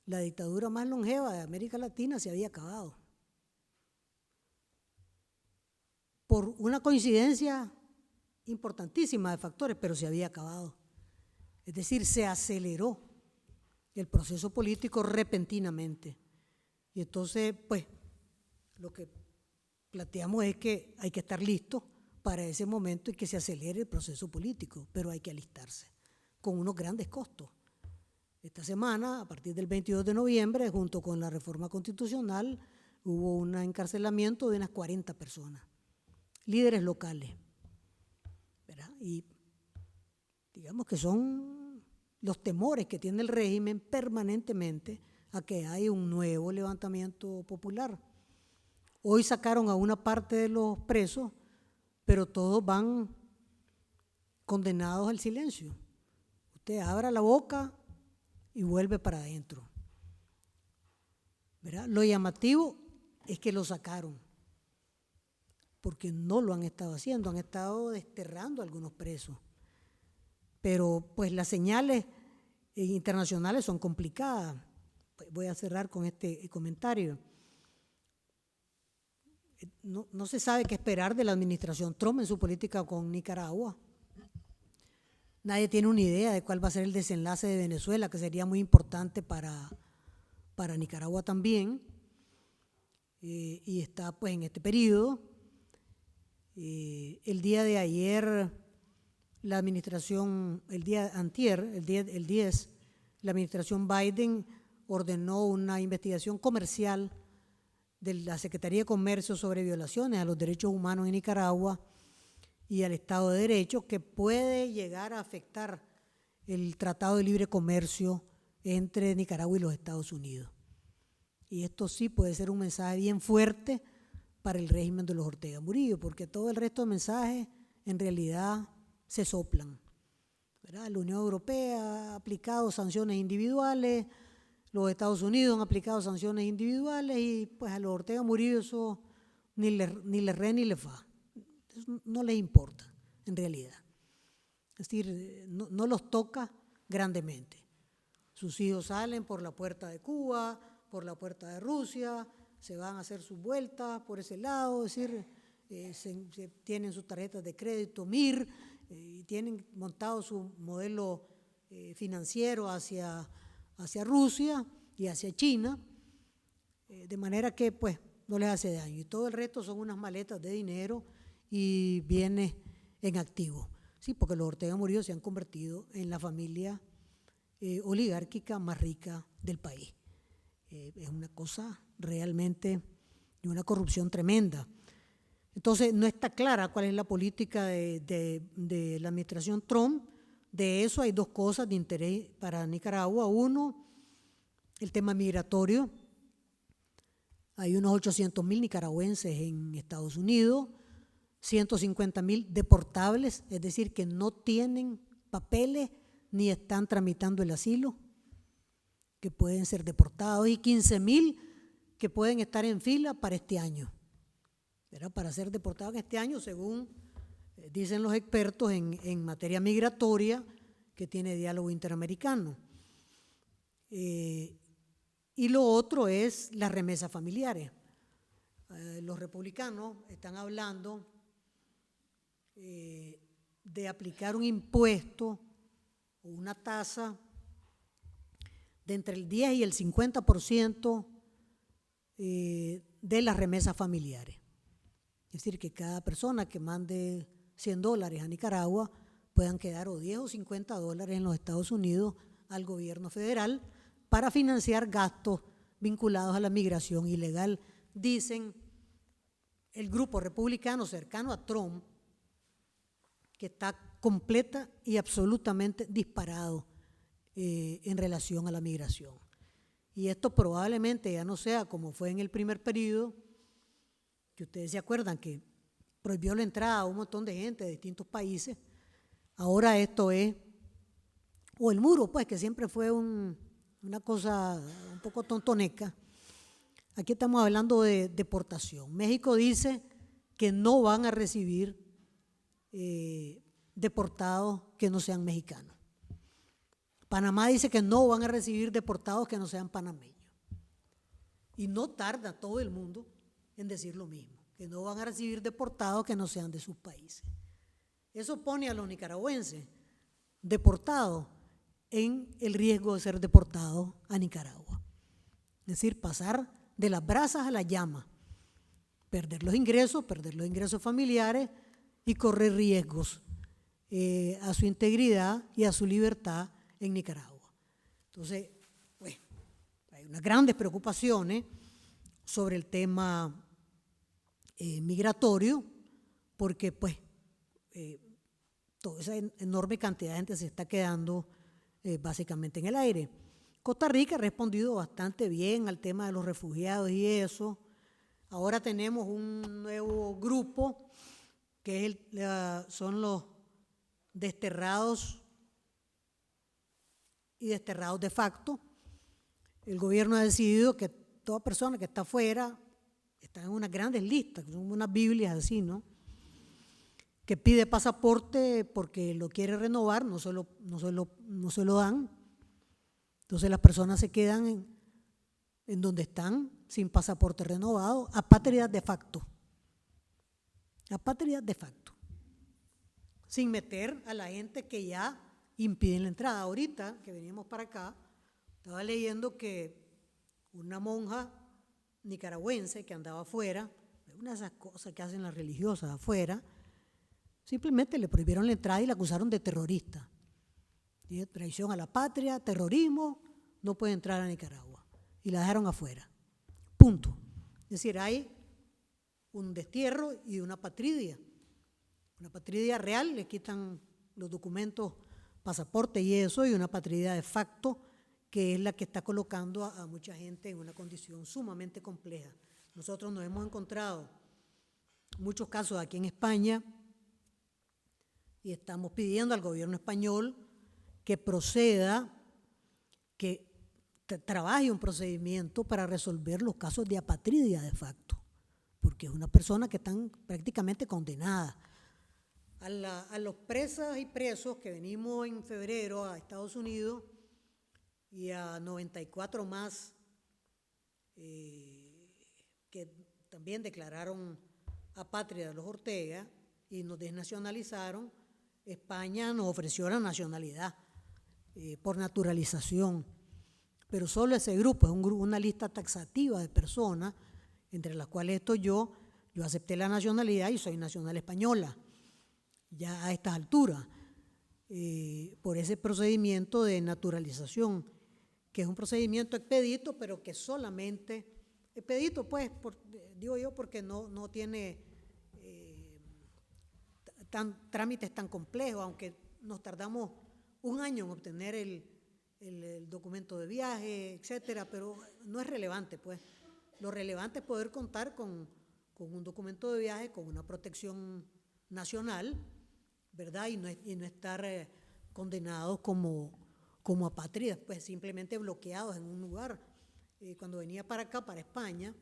la dictadura más longeva de América Latina se había acabado. Por una coincidencia importantísima de factores, pero se había acabado. Es decir, se aceleró el proceso político repentinamente. Y entonces, pues, lo que planteamos es que hay que estar listos para ese momento y que se acelere el proceso político, pero hay que alistarse con unos grandes costos. Esta semana, a partir del 22 de noviembre, junto con la reforma constitucional, hubo un encarcelamiento de unas 40 personas, líderes locales, ¿verdad? Y digamos que son los temores que tiene el régimen permanentemente a que haya un nuevo levantamiento popular. Hoy sacaron a una parte de los presos, pero todos van condenados al silencio. Usted abra la boca y vuelve para adentro, ¿verdad? Lo llamativo es que lo sacaron, porque no lo han estado haciendo, han estado desterrando a algunos presos. Pero pues las señales internacionales son complicadas. Voy a cerrar con este comentario. No se sabe qué esperar de la administración Trump en su política con Nicaragua. Nadie tiene una idea de cuál va a ser el desenlace de Venezuela, que sería muy importante para Nicaragua también. Y está pues en este periodo. El día de ayer, la administración, el día antier, el 10, la administración Biden ordenó una investigación comercial de la Secretaría de Comercio sobre violaciones a los derechos humanos en Nicaragua y al Estado de Derecho, que puede llegar a afectar el Tratado de Libre Comercio entre Nicaragua y los Estados Unidos. Y esto sí puede ser un mensaje bien fuerte para el régimen de los Ortega Murillo, porque todo el resto de mensajes en realidad se soplan, ¿verdad? La Unión Europea ha aplicado sanciones individuales, los Estados Unidos han aplicado sanciones individuales y pues a los Ortega Murillo eso ni le re ni le fa. No les importa, en realidad. Es decir, no los toca grandemente. Sus hijos salen por la puerta de Cuba, por la puerta de Rusia, se van a hacer sus vueltas por ese lado, es decir, tienen sus tarjetas de crédito MIR y tienen montado su modelo financiero hacia Rusia y hacia China, de manera que pues no les hace daño. Y todo el resto son unas maletas de dinero y bienes en activo. Sí, porque los Ortega Murillo se han convertido en la familia oligárquica más rica del país. Es una cosa realmente de una corrupción tremenda. Entonces, no está clara cuál es la política de la administración Trump. De eso hay dos cosas de interés para Nicaragua. Uno, el tema migratorio. Hay unos 800,000 nicaragüenses en Estados Unidos, 150,000 deportables, es decir, que no tienen papeles ni están tramitando el asilo, que pueden ser deportados, y 15,000 que pueden estar en fila para este año, ¿verdad? Para ser deportados este año, según dicen los expertos en materia migratoria, que tiene diálogo interamericano. Y lo otro es las remesas familiares. Los republicanos están hablando de aplicar un impuesto o una tasa de entre el 10 y el 50% de las remesas familiares. Es decir, que cada persona que mande $100 a Nicaragua puedan quedar o 10 o 50 dólares en los Estados Unidos al gobierno federal para financiar gastos vinculados a la migración ilegal. Dicen el grupo republicano cercano a Trump que está completa y absolutamente disparado en relación a la migración. Y esto probablemente ya no sea como fue en el primer periodo, que ustedes se acuerdan que prohibió la entrada a un montón de gente de distintos países. Ahora esto es, o el muro, pues, que siempre fue una cosa un poco tontoneca. Aquí estamos hablando de deportación. México dice que no van a recibir deportados que no sean mexicanos. Panamá dice que no van a recibir deportados que no sean panameños. Y no tarda todo el mundo en decir lo mismo, que no van a recibir deportados que no sean de sus países. Eso pone a los nicaragüenses deportados en el riesgo de ser deportados a Nicaragua. Es decir, pasar de las brasas a la llama, perder los ingresos familiares y correr riesgos a su integridad y a su libertad en Nicaragua. Entonces, pues, hay unas grandes preocupaciones sobre el tema migratorio, porque pues toda esa enorme cantidad de gente se está quedando básicamente en el aire. Costa Rica ha respondido bastante bien al tema de los refugiados y eso. Ahora tenemos un nuevo grupo que son los desterrados y desterrados de facto. El gobierno ha decidido que toda persona que está afuera está en unas grandes listas, que son unas Biblias así, ¿no? Que pide pasaporte porque lo quiere renovar, no se lo dan. Entonces las personas se quedan en donde están sin pasaporte renovado, apátridas de facto. Apátridas de facto. Sin meter a la gente que ya impiden la entrada. Ahorita que veníamos para acá, estaba leyendo que una monja nicaragüense que andaba afuera, una de esas cosas que hacen las religiosas afuera, simplemente le prohibieron la entrada y la acusaron de terrorista. ¿Sí? Traición a la patria, terrorismo, no puede entrar a Nicaragua. Y la dejaron afuera. Punto. Es decir, hay un destierro y una apatridia. Una apatridia real, le quitan los documentos, pasaporte y eso, y una apatridia de facto, que es la que está colocando a mucha gente en una condición sumamente compleja. Nosotros nos hemos encontrado muchos casos aquí en España y estamos pidiendo al gobierno español que proceda, que trabaje un procedimiento para resolver los casos de apatridia de facto, porque es una persona que están prácticamente condenada. A los presas y presos que venimos en febrero a Estados Unidos y a 94 más que también declararon apátrida de los Ortega y nos desnacionalizaron, España nos ofreció la nacionalidad por naturalización, pero solo ese grupo, es una lista taxativa de personas, entre las cuales estoy yo acepté la nacionalidad y soy nacional española, ya a estas alturas, por ese procedimiento de naturalización, que es un procedimiento expedito, pero que solamente, expedito pues, digo yo, porque no tiene trámites tan complejos, aunque nos tardamos un año en obtener el documento de viaje, etcétera, pero no es relevante, pues. Lo relevante es poder contar con un documento de viaje, con una protección nacional, ¿verdad? Y no estar condenados como apátridas, pues simplemente bloqueados en un lugar. Cuando venía para acá, para España,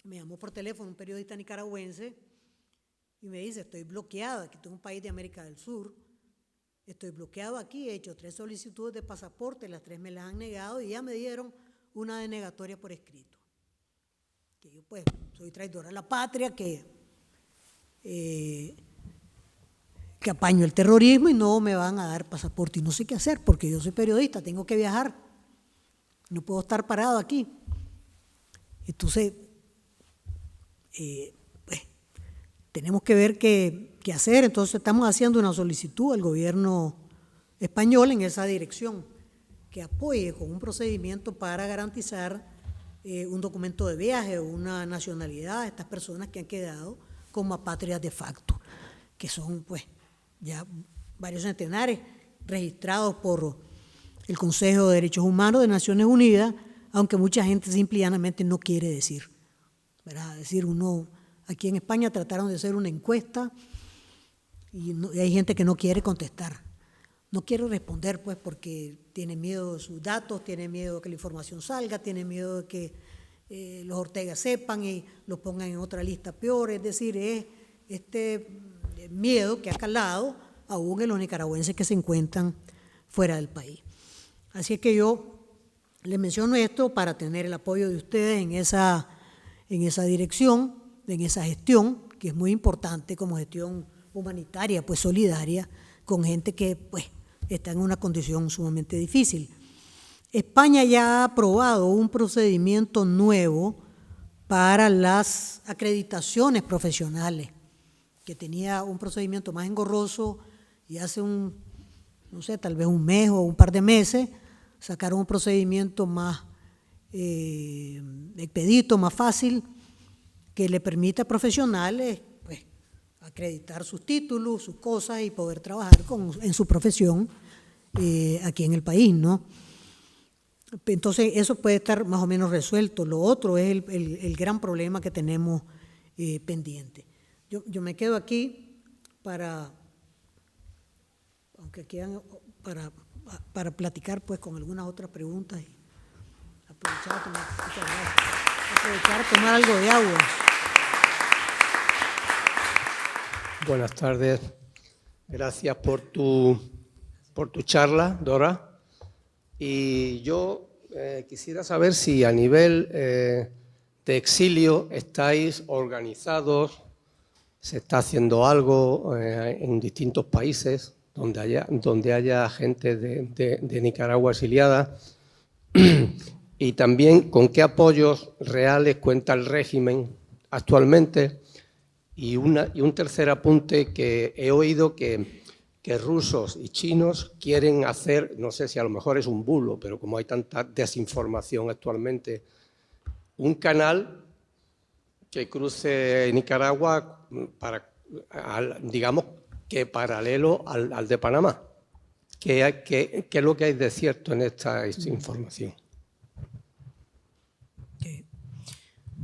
me llamó por teléfono un periodista nicaragüense y me dice, estoy bloqueado, aquí estoy en un país de América del Sur, estoy bloqueado aquí, he hecho 3 solicitudes de pasaporte, las 3 me las han negado y ya me dieron una denegatoria por escrito. Que yo pues soy traidora a la patria, que apaño el terrorismo y no me van a dar pasaporte y no sé qué hacer porque yo soy periodista, tengo que viajar, no puedo estar parado aquí. Entonces, pues, tenemos que ver qué hacer, entonces estamos haciendo una solicitud al gobierno español en esa dirección, que apoye con un procedimiento para garantizar un documento de viaje o una nacionalidad a estas personas que han quedado como apátridas de facto, que son pues ya varios centenares registrados por el Consejo de Derechos Humanos de Naciones Unidas, aunque mucha gente simple y llanamente no quiere decir, ¿verdad? Es decir, aquí en España trataron de hacer una encuesta y hay gente que no quiere contestar, no quiere responder pues porque tiene miedo de sus datos, tiene miedo de que la información salga, tiene miedo de que los Ortega sepan y los pongan en otra lista peor, es decir, es este miedo que ha calado aún en los nicaragüenses que se encuentran fuera del país. Así es que yo les menciono esto para tener el apoyo de ustedes en esa dirección, en esa gestión, que es muy importante como gestión humanitaria, pues solidaria, con gente que pues está en una condición sumamente difícil. España ya ha aprobado un procedimiento nuevo para las acreditaciones profesionales, que tenía un procedimiento más engorroso, y hace no sé, tal vez un mes o un par de meses, sacaron un procedimiento más expedito, más fácil, que le permite a profesionales pues, acreditar sus títulos, sus cosas y poder trabajar en su profesión aquí en el país, ¿no? Entonces, eso puede estar más o menos resuelto. Lo otro es el gran problema que tenemos pendiente. Yo me quedo aquí aunque quieran, para platicar pues con algunas otras preguntas y aprovechar a tomar algo de agua. Buenas tardes. Gracias por tu charla, Dora. Y yo quisiera saber si a nivel de exilio estáis organizados, se está haciendo algo en distintos países donde haya gente de Nicaragua exiliada, y también con qué apoyos reales cuenta el régimen actualmente. Y un tercer apunte, que he oído que rusos y chinos quieren hacer, no sé si a lo mejor es un bulo, pero como hay tanta desinformación actualmente, un canal que cruce Nicaragua digamos que paralelo al de Panamá. ¿Qué es lo que hay de cierto en esta información?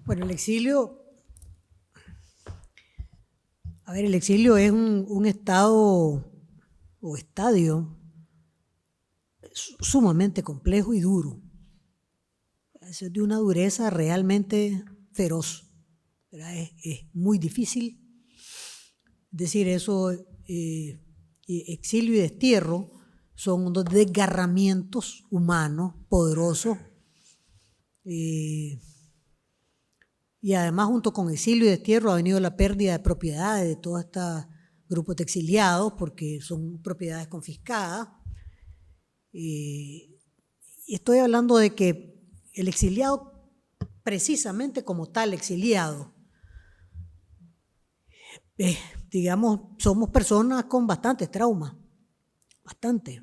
Bueno, el exilio es un estado o estadio sumamente complejo y duro. Es de una dureza realmente feroz. Es muy difícil. Es decir, eso, exilio y destierro son unos desgarramientos humanos poderosos. Y además, junto con exilio y destierro, ha venido la pérdida de propiedades de todos estos grupos de exiliados, porque son propiedades confiscadas. Y estoy hablando de que el exiliado, precisamente como tal exiliado, digamos, somos personas con bastantes traumas, bastante.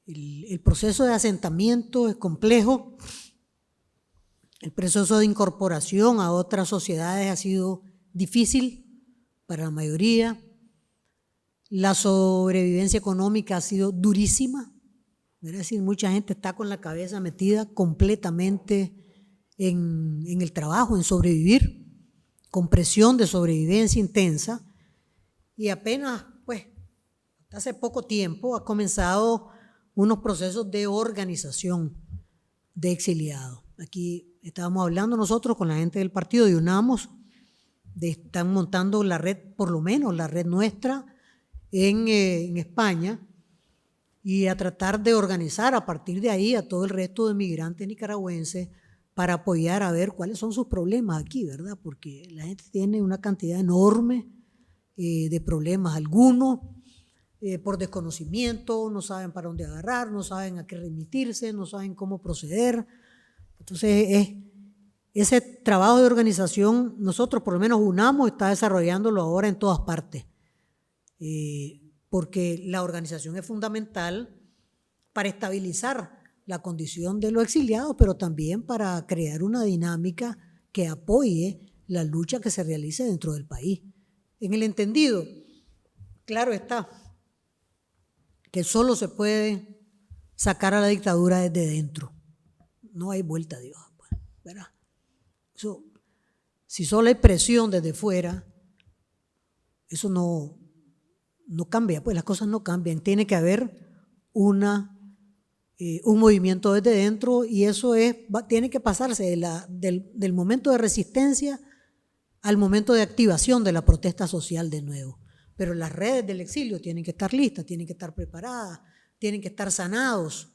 El proceso de asentamiento es complejo. El proceso de incorporación a otras sociedades ha sido difícil para la mayoría. La sobrevivencia económica ha sido durísima. Es decir, mucha gente está con la cabeza metida completamente en el trabajo, en sobrevivir, con presión de sobrevivencia intensa. Y apenas, pues, hace poco tiempo ha comenzado unos procesos de organización de exiliados. Aquí estábamos hablando nosotros con la gente del partido de UNAMOS, están montando la red, por lo menos la red nuestra en España, y a tratar de organizar a partir de ahí a todo el resto de migrantes nicaragüenses para apoyar a ver cuáles son sus problemas aquí, ¿verdad? Porque la gente tiene una cantidad enorme de problemas, algunos por desconocimiento, no saben para dónde agarrar, no saben a qué remitirse, no saben cómo proceder. Entonces, ese trabajo de organización, nosotros por lo menos UNAMOS está desarrollándolo ahora en todas partes, porque la organización es fundamental para estabilizar la condición de los exiliados, pero también para crear una dinámica que apoye la lucha que se realice dentro del país. En el entendido, claro está, que solo se puede sacar a la dictadura desde dentro. No hay vuelta de hoja, pues, ¿verdad? Eso, si solo hay presión desde fuera, eso no cambia, pues las cosas no cambian. Tiene que haber un movimiento desde dentro, y eso tiene que pasarse del momento de resistencia al momento de activación de la protesta social de nuevo. Pero las redes del exilio tienen que estar listas, tienen que estar preparadas, tienen que estar sanados,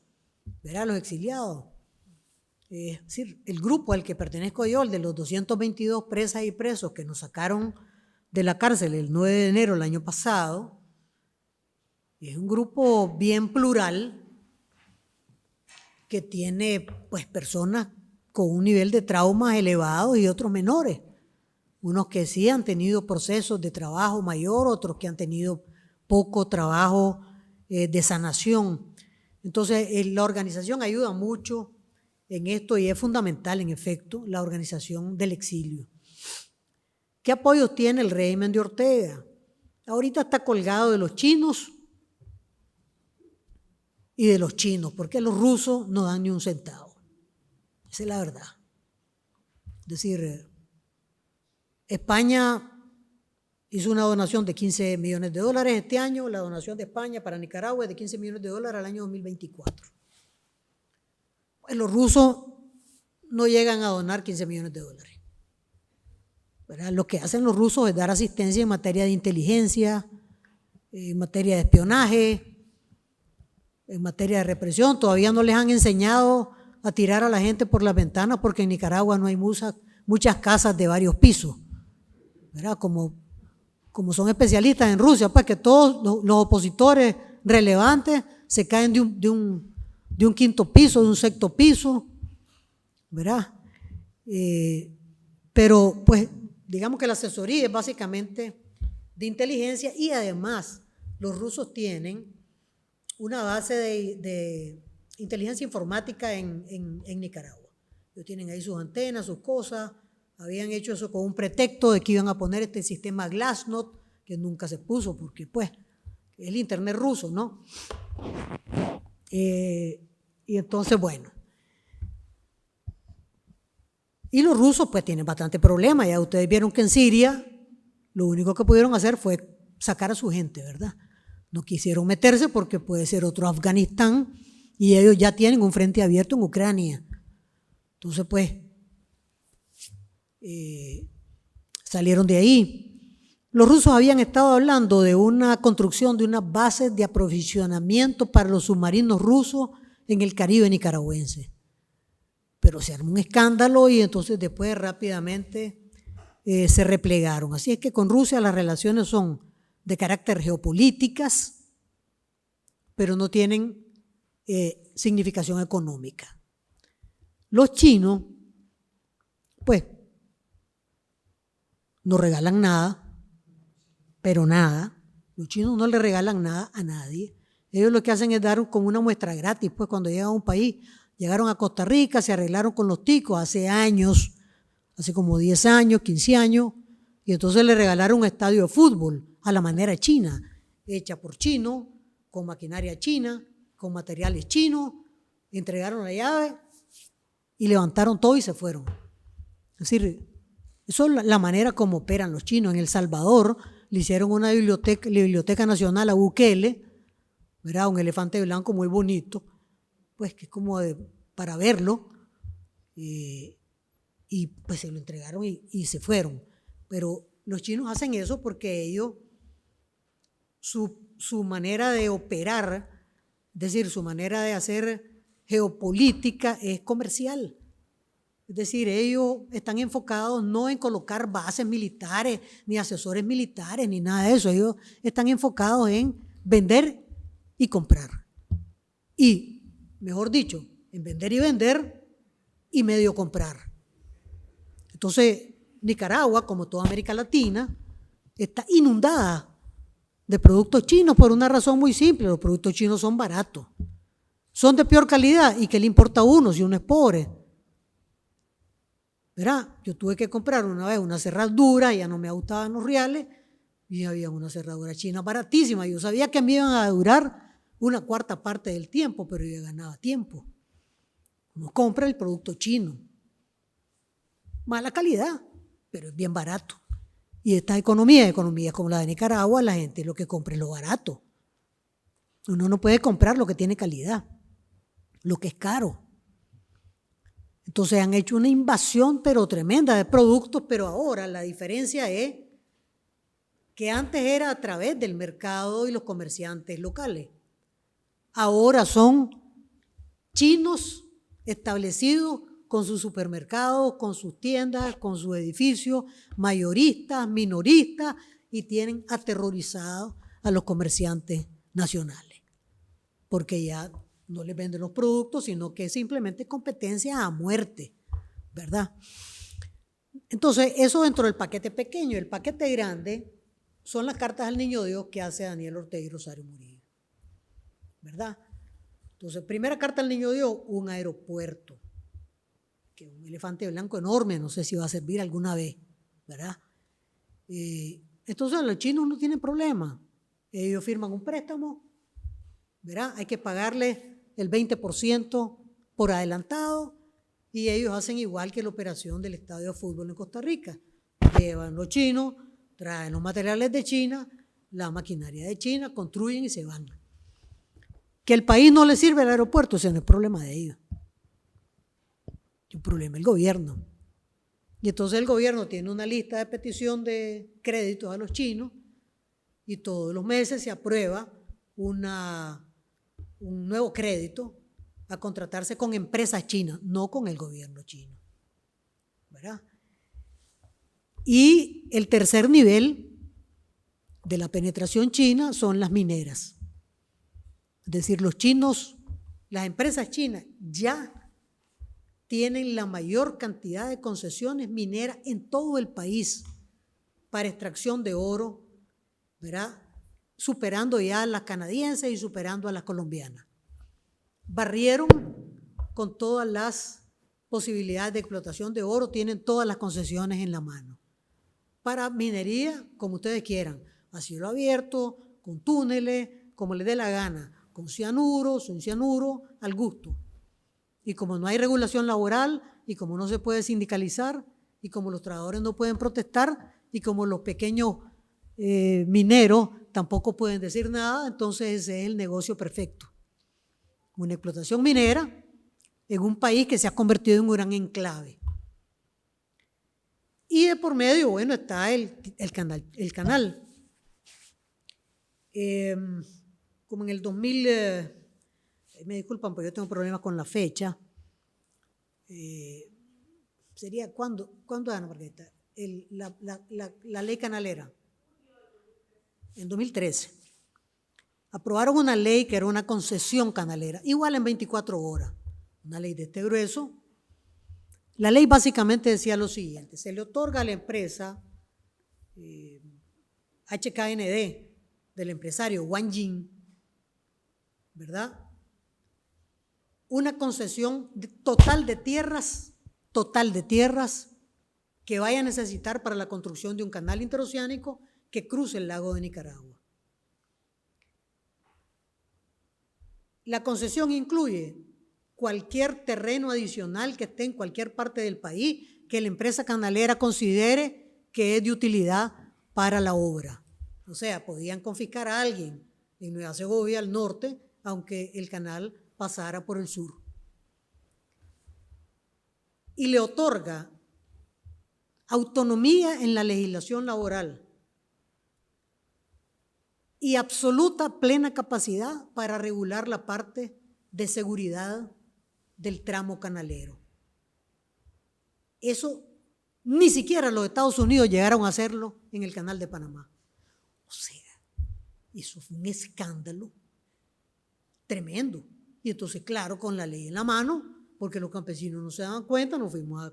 ¿verdad? Los exiliados. Es decir, el grupo al que pertenezco yo, el de los 222 presas y presos que nos sacaron de la cárcel el 9 de enero del año pasado. Es un grupo bien plural que tiene pues personas con un nivel de traumas elevados y otros menores. Unos que sí han tenido procesos de trabajo mayor, otros que han tenido poco trabajo de sanación. Entonces, la organización ayuda mucho en esto y es fundamental, en efecto, la organización del exilio. ¿Qué apoyos tiene el régimen de Ortega? Ahorita está colgado de los chinos y de los chinos, porque los rusos no dan ni un centavo. Esa es la verdad. Es decir, España hizo una donación de 15 millones de dólares este año, la donación de España para Nicaragua es de 15 millones de dólares al año 2024. Pues los rusos no llegan a donar 15 millones de dólares. ¿Verdad? Lo que hacen los rusos es dar asistencia en materia de inteligencia, en materia de espionaje, en materia de represión. Todavía no les han enseñado a tirar a la gente por las ventanas porque en Nicaragua no hay muchas casas de varios pisos. ¿Verdad? Como son especialistas en Rusia, pues que todos los opositores relevantes se caen de un quinto piso, de un sexto piso, ¿verdad? Pero pues digamos que la asesoría es básicamente de inteligencia y además los rusos tienen una base de inteligencia informática en Nicaragua. Ellos tienen ahí sus antenas, sus cosas. Habían hecho eso con un pretexto de que iban a poner este sistema Glasnost, que nunca se puso porque pues el internet ruso, ¿no? Y entonces, bueno. Y los rusos pues tienen bastante problema. Ya ustedes vieron que en Siria lo único que pudieron hacer fue sacar a su gente, ¿verdad? No quisieron meterse porque puede ser otro Afganistán y ellos ya tienen un frente abierto en Ucrania. Entonces pues salieron de ahí. Los rusos habían estado hablando de una construcción de unas bases de aprovisionamiento para los submarinos rusos en el Caribe nicaragüense. Pero se armó un escándalo y entonces después rápidamente se replegaron. Así es que con Rusia las relaciones son de carácter geopolíticas, pero no tienen significación económica. Los chinos, pues, no regalan nada, pero nada. Los chinos no le regalan nada a nadie. Ellos lo que hacen es dar como una muestra gratis, pues cuando llegan a un país, llegaron a Costa Rica, se arreglaron con los ticos hace años, hace como 10 años, 15 años, y entonces le regalaron un estadio de fútbol a la manera china, hecha por chinos, con maquinaria china, con materiales chinos, entregaron la llave y levantaron todo y se fueron. Es decir, eso es la manera como operan los chinos. En El Salvador le hicieron una biblioteca nacional a Bukele, ¿verdad? Un elefante blanco muy bonito, pues que es como para verlo, y pues se lo entregaron y se fueron. Pero los chinos hacen eso porque ellos, su manera de operar, es decir, su manera de hacer geopolítica es comercial. Es decir, ellos están enfocados no en colocar bases militares, ni asesores militares, ni nada de eso. Ellos están enfocados en vender y comprar. Y, mejor dicho, en vender y vender y medio comprar. Entonces, Nicaragua, como toda América Latina, está inundada de productos chinos por una razón muy simple. Los productos chinos son baratos. Son de peor calidad. ¿Y qué le importa a uno si uno es pobre? ¿Verdad? Yo tuve que comprar una vez una cerradura, ya no me gustaban los reales, y había una cerradura china baratísima. Yo sabía que me iban a durar una cuarta parte del tiempo, pero yo ganaba tiempo. Uno compra el producto chino. Mala calidad, pero es bien barato. Y esta economías como la de Nicaragua, la gente lo que compra es lo barato. Uno no puede comprar lo que tiene calidad, lo que es caro. Entonces han hecho una invasión pero tremenda de productos, pero ahora la diferencia es que antes era a través del mercado y los comerciantes locales. Ahora son chinos establecidos con sus supermercados, con sus tiendas, con sus edificios, mayoristas, minoristas, y tienen aterrorizados a los comerciantes nacionales, porque ya no les venden los productos, sino que es simplemente competencia a muerte, ¿verdad? Entonces, eso dentro del paquete pequeño. El paquete grande son las cartas al Niño Dios que hace Daniel Ortega y Rosario Murillo, ¿verdad? Entonces, primera carta al Niño Dios, un aeropuerto, que es un elefante blanco enorme, no sé si va a servir alguna vez, ¿verdad? Entonces, los chinos no tienen problema. Ellos firman un préstamo, ¿verdad? Hay que pagarle el 20% por adelantado y ellos hacen igual que la operación del estadio de fútbol en Costa Rica. Llevan los chinos, traen los materiales de China, la maquinaria de China, construyen y se van. Que el país no le sirve el aeropuerto, ese no es problema de ellos. El problema es el gobierno. Y entonces el gobierno tiene una lista de petición de créditos a los chinos y todos los meses se aprueba un nuevo crédito a contratarse con empresas chinas, no con el gobierno chino, ¿verdad? Y el tercer nivel de la penetración china son las mineras. Es decir, los chinos, las empresas chinas ya tienen la mayor cantidad de concesiones mineras en todo el país para extracción de oro, ¿verdad? Superando ya a las canadienses y superando a las colombianas. Barrieron con todas las posibilidades de explotación de oro, tienen todas las concesiones en la mano. Para minería, como ustedes quieran, a cielo abierto, con túneles, como les dé la gana, con cianuro, sin cianuro, al gusto. Y como no hay regulación laboral, y como no se puede sindicalizar, y como los trabajadores no pueden protestar, y como los pequeños mineros tampoco pueden decir nada, entonces ese es el negocio perfecto. Una explotación minera en un país que se ha convertido en un gran enclave. Y de por medio, bueno, está el canal. Como en el 2000, me disculpan porque yo tengo problemas con la fecha, sería, ¿cuándo Ana Margarita? La ley canalera. En 2013. Aprobaron una ley que era una concesión canalera, igual en 24 horas, una ley de este grueso. La ley básicamente decía lo siguiente: se le otorga a la empresa HKND, del empresario Wang Jin, ¿verdad? Una concesión total de tierras que vaya a necesitar para la construcción de un canal interoceánico que cruce el lago de Nicaragua. La concesión incluye cualquier terreno adicional que esté en cualquier parte del país que la empresa canalera considere que es de utilidad para la obra. O sea, podían confiscar a alguien en Nueva Segovia, al norte, aunque el canal pasara por el sur. Y le otorga autonomía en la legislación laboral y absoluta plena capacidad para regular la parte de seguridad del tramo canalero. Eso ni siquiera los Estados Unidos llegaron a hacerlo en el Canal de Panamá. O sea, eso fue un escándalo tremendo. Y entonces, claro, con la ley en la mano, porque los campesinos no se daban cuenta, nos fuimos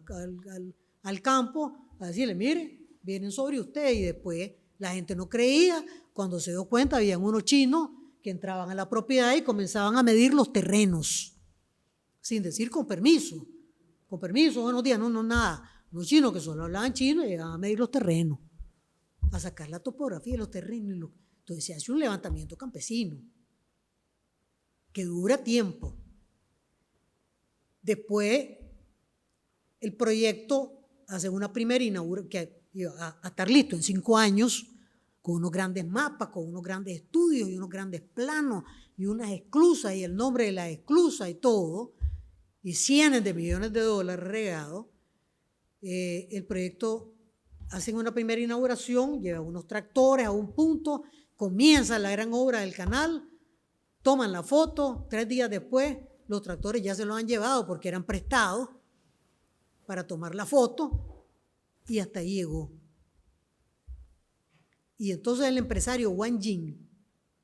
al campo a decirle, mire, vienen sobre usted, y después la gente no creía. Cuando se dio cuenta, habían unos chinos que entraban a la propiedad y comenzaban a medir los terrenos, sin decir con permiso. Con permiso, buenos días, no, nada. Los chinos que solo hablaban chino llegaban a medir los terrenos, a sacar la topografía de los terrenos. Entonces se hace un levantamiento campesino que dura tiempo. Después, el proyecto hace una primera inauguración que iba a estar listo en 5 años, con unos grandes mapas, con unos grandes estudios y unos grandes planos y unas esclusas y el nombre de la esclusa y todo, y cientos de millones de dólares regados. El proyecto hacen una primera inauguración, lleva unos tractores a un punto, comienza la gran obra del canal, toman la foto, 3 días después los tractores ya se los han llevado porque eran prestados, para tomar la foto y hasta ahí llegó. Y entonces el empresario Wang Jing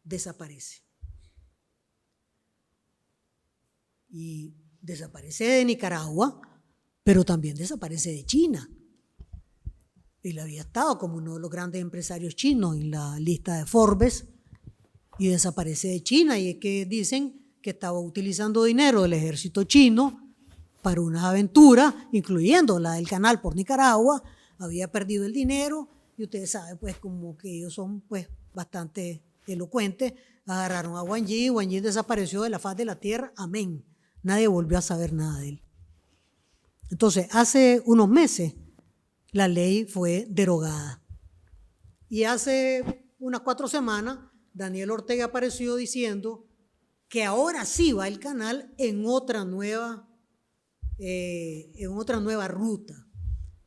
desaparece. Y desaparece de Nicaragua, pero también desaparece de China. Él había estado como uno de los grandes empresarios chinos en la lista de Forbes y desaparece de China. Y es que dicen que estaba utilizando dinero del ejército chino para unas aventuras, incluyendo la del canal por Nicaragua. Había perdido el dinero y ustedes saben, pues, como que ellos son, pues, bastante elocuentes. Agarraron a Wang Yi desapareció de la faz de la tierra, amén. Nadie volvió a saber nada de él. Entonces, hace unos meses, la ley fue derogada. Y hace unas 4 semanas, Daniel Ortega apareció diciendo que ahora sí va el canal en otra nueva ruta.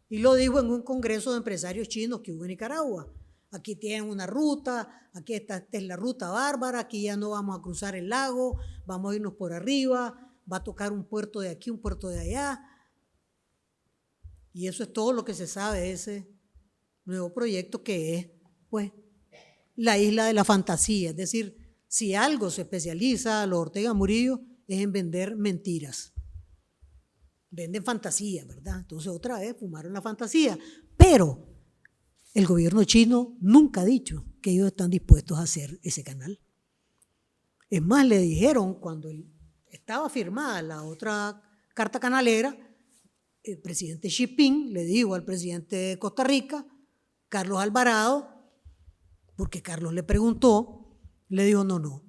Y lo dijo en un congreso de empresarios chinos que hubo en Nicaragua. Aquí tienen una ruta, aquí esta es la ruta bárbara, aquí ya no vamos a cruzar el lago, vamos a irnos por arriba, va a tocar un puerto de aquí, un puerto de allá. Y eso es todo lo que se sabe de ese nuevo proyecto, que es, pues, la isla de la fantasía. Es decir, si algo se especializa a los Ortega Murillo es en vender mentiras. Venden fantasía, ¿verdad? Entonces otra vez fumaron la fantasía. Pero el gobierno chino nunca ha dicho que ellos están dispuestos a hacer ese canal. Es más, le dijeron cuando estaba firmada la otra carta canalera, el presidente Xi Jinping le dijo al presidente de Costa Rica, Carlos Alvarado, porque Carlos le preguntó, le dijo, no,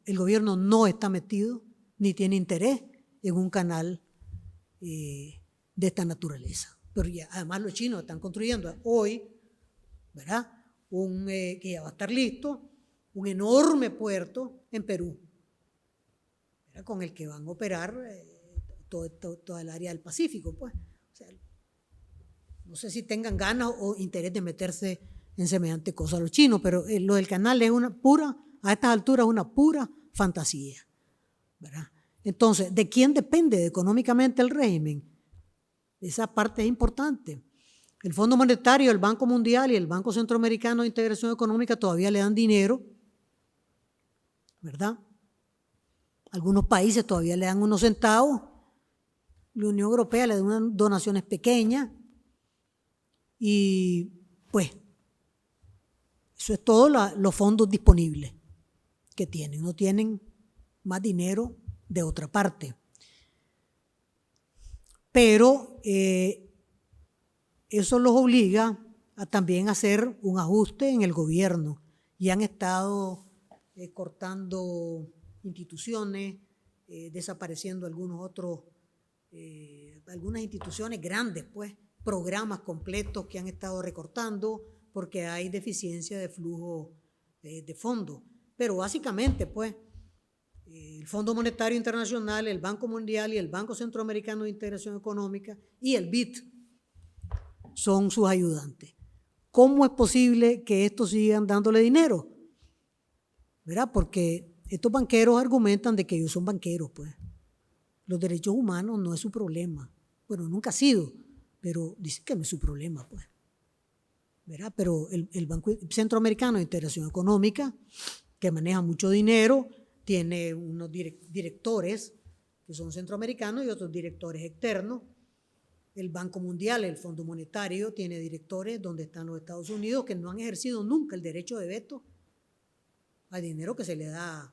el gobierno no está metido ni tiene interés en un canal de esta naturaleza. Pero ya, además los chinos están construyendo hoy, ¿verdad? Que ya va a estar listo, un enorme puerto en Perú, ¿verdad? Con el que van a operar toda el área del Pacífico, pues. O sea, no sé si tengan ganas o interés de meterse en semejante cosa a los chinos, pero lo del canal es a estas alturas, una pura fantasía, ¿verdad? Entonces, ¿de quién depende económicamente el régimen? Esa parte es importante. El Fondo Monetario, el Banco Mundial y el Banco Centroamericano de Integración Económica todavía le dan dinero, ¿verdad? Algunos países todavía le dan unos centavos. La Unión Europea le da unas donaciones pequeñas y pues eso es todo los fondos disponibles que tienen. No tienen más dinero de otra parte. Pero eso los obliga a también hacer un ajuste en el gobierno y han estado cortando instituciones, desapareciendo algunas instituciones grandes, pues, programas completos que han estado recortando porque hay deficiencia de flujo de fondos. Pero básicamente, pues, el Fondo Monetario Internacional, el Banco Mundial y el Banco Centroamericano de Integración Económica y el BID son sus ayudantes. ¿Cómo es posible que estos sigan dándole dinero? ¿Verdad? Porque estos banqueros argumentan de que ellos son banqueros, pues. Los derechos humanos no es su problema. Bueno, nunca ha sido, pero dicen que no es su problema, pues. ¿Verdad? Pero el Banco Centroamericano de Integración Económica, que maneja mucho dinero, tiene unos directores que son centroamericanos y otros directores externos. El Banco Mundial, el Fondo Monetario, tiene directores donde están los Estados Unidos que no han ejercido nunca el derecho de veto al dinero que se le da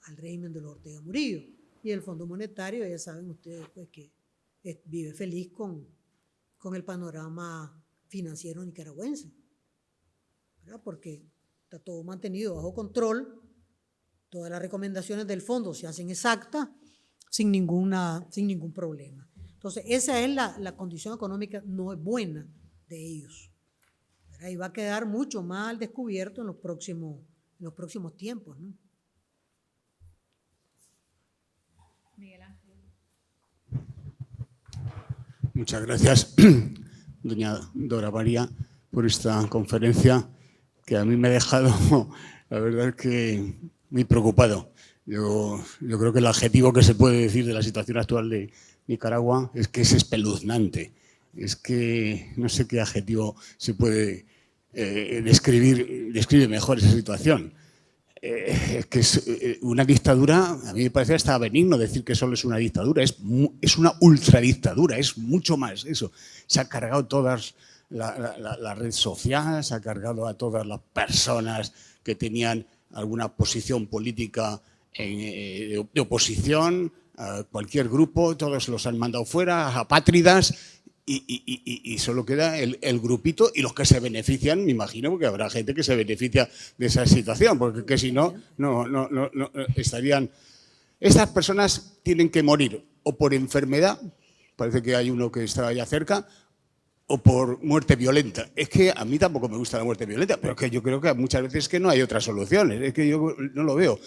al régimen de los Ortega Murillo. Y el Fondo Monetario, ya saben ustedes, pues, que vive feliz con el panorama financiero nicaragüense, ¿verdad? Porque está todo mantenido bajo control, todas las recomendaciones del fondo se hacen exactas, sin ningún problema. Entonces, esa es la condición económica no es buena de ellos, ¿verdad? Y va a quedar mucho más al descubierto en los próximos tiempos, ¿no? Miguel Ángel. Muchas gracias, doña Dora María, por esta conferencia que a mí me ha dejado, la verdad, que muy preocupado. Yo creo que el adjetivo que se puede decir de la situación actual de Nicaragua es que es espeluznante. Es que no sé qué adjetivo se puede describe mejor esa situación. Es que es una dictadura, a mí me parece hasta benigno decir que solo es una dictadura, es una ultradictadura, es mucho más eso. Se ha cargado todas la red social, se ha cargado a todas las personas que tenían alguna posición política de oposición, a cualquier grupo, todos los han mandado fuera, apátridas, y solo queda el grupito y los que se benefician, me imagino, porque habrá gente que se beneficia de esa situación, porque que si no estarían... Estas personas tienen que morir o por enfermedad, parece que hay uno que está allá cerca, o por muerte violenta. Es que a mí tampoco me gusta la muerte violenta, pero es que yo creo que muchas veces que no hay otras soluciones, es que yo no lo veo.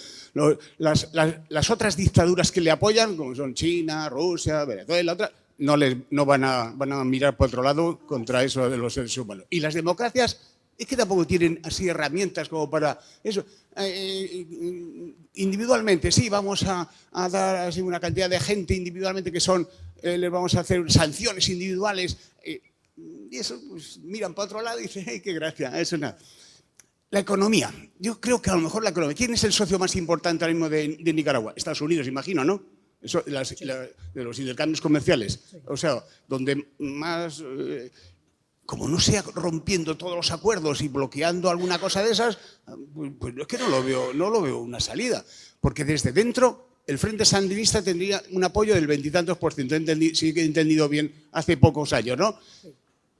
Las otras dictaduras que le apoyan, como son China, Rusia, Venezuela, otras, no van a mirar por otro lado contra eso de los seres humanos. Y las democracias es que tampoco tienen así herramientas como para eso. Individualmente, sí, vamos a dar así una cantidad de gente individualmente que son, les vamos a hacer sanciones individuales, y eso, pues miran para otro lado y dicen, ¡ay, qué gracia! Eso nada. La economía. Yo creo que a lo mejor la economía. ¿Quién es el socio más importante ahora mismo de Nicaragua? Estados Unidos, imagino, ¿no? Eso, de los intercambios comerciales. Sí. O sea, donde más... como no sea rompiendo todos los acuerdos y bloqueando alguna cosa de esas, pues es que no lo veo una salida. Porque desde dentro el Frente Sandinista tendría un apoyo del 20 y tantos %. Sí que he entendido bien hace pocos años, ¿no? Sí.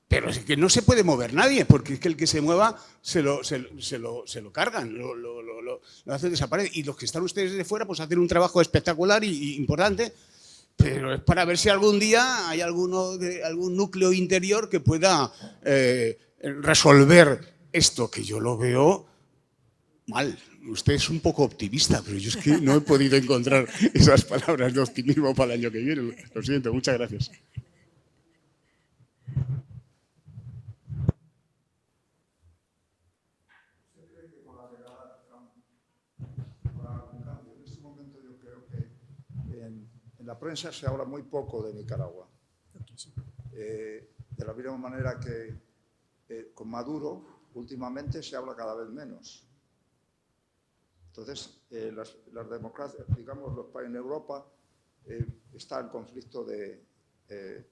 Pero es que no se puede mover nadie, porque es que el que se mueva se lo cargan, lo hacen desaparecer. Y los que están ustedes de fuera pues hacen un trabajo espectacular y importante, pero es para ver si algún día hay algún núcleo interior que pueda resolver esto, que yo lo veo mal. Usted es un poco optimista, pero yo es que no he podido encontrar esas palabras de optimismo para el año que viene. Lo siento, muchas gracias. En la prensa se habla muy poco de Nicaragua. De la misma manera que con Maduro últimamente se habla cada vez menos. Entonces, las democracias, digamos, los países en Europa está en conflicto en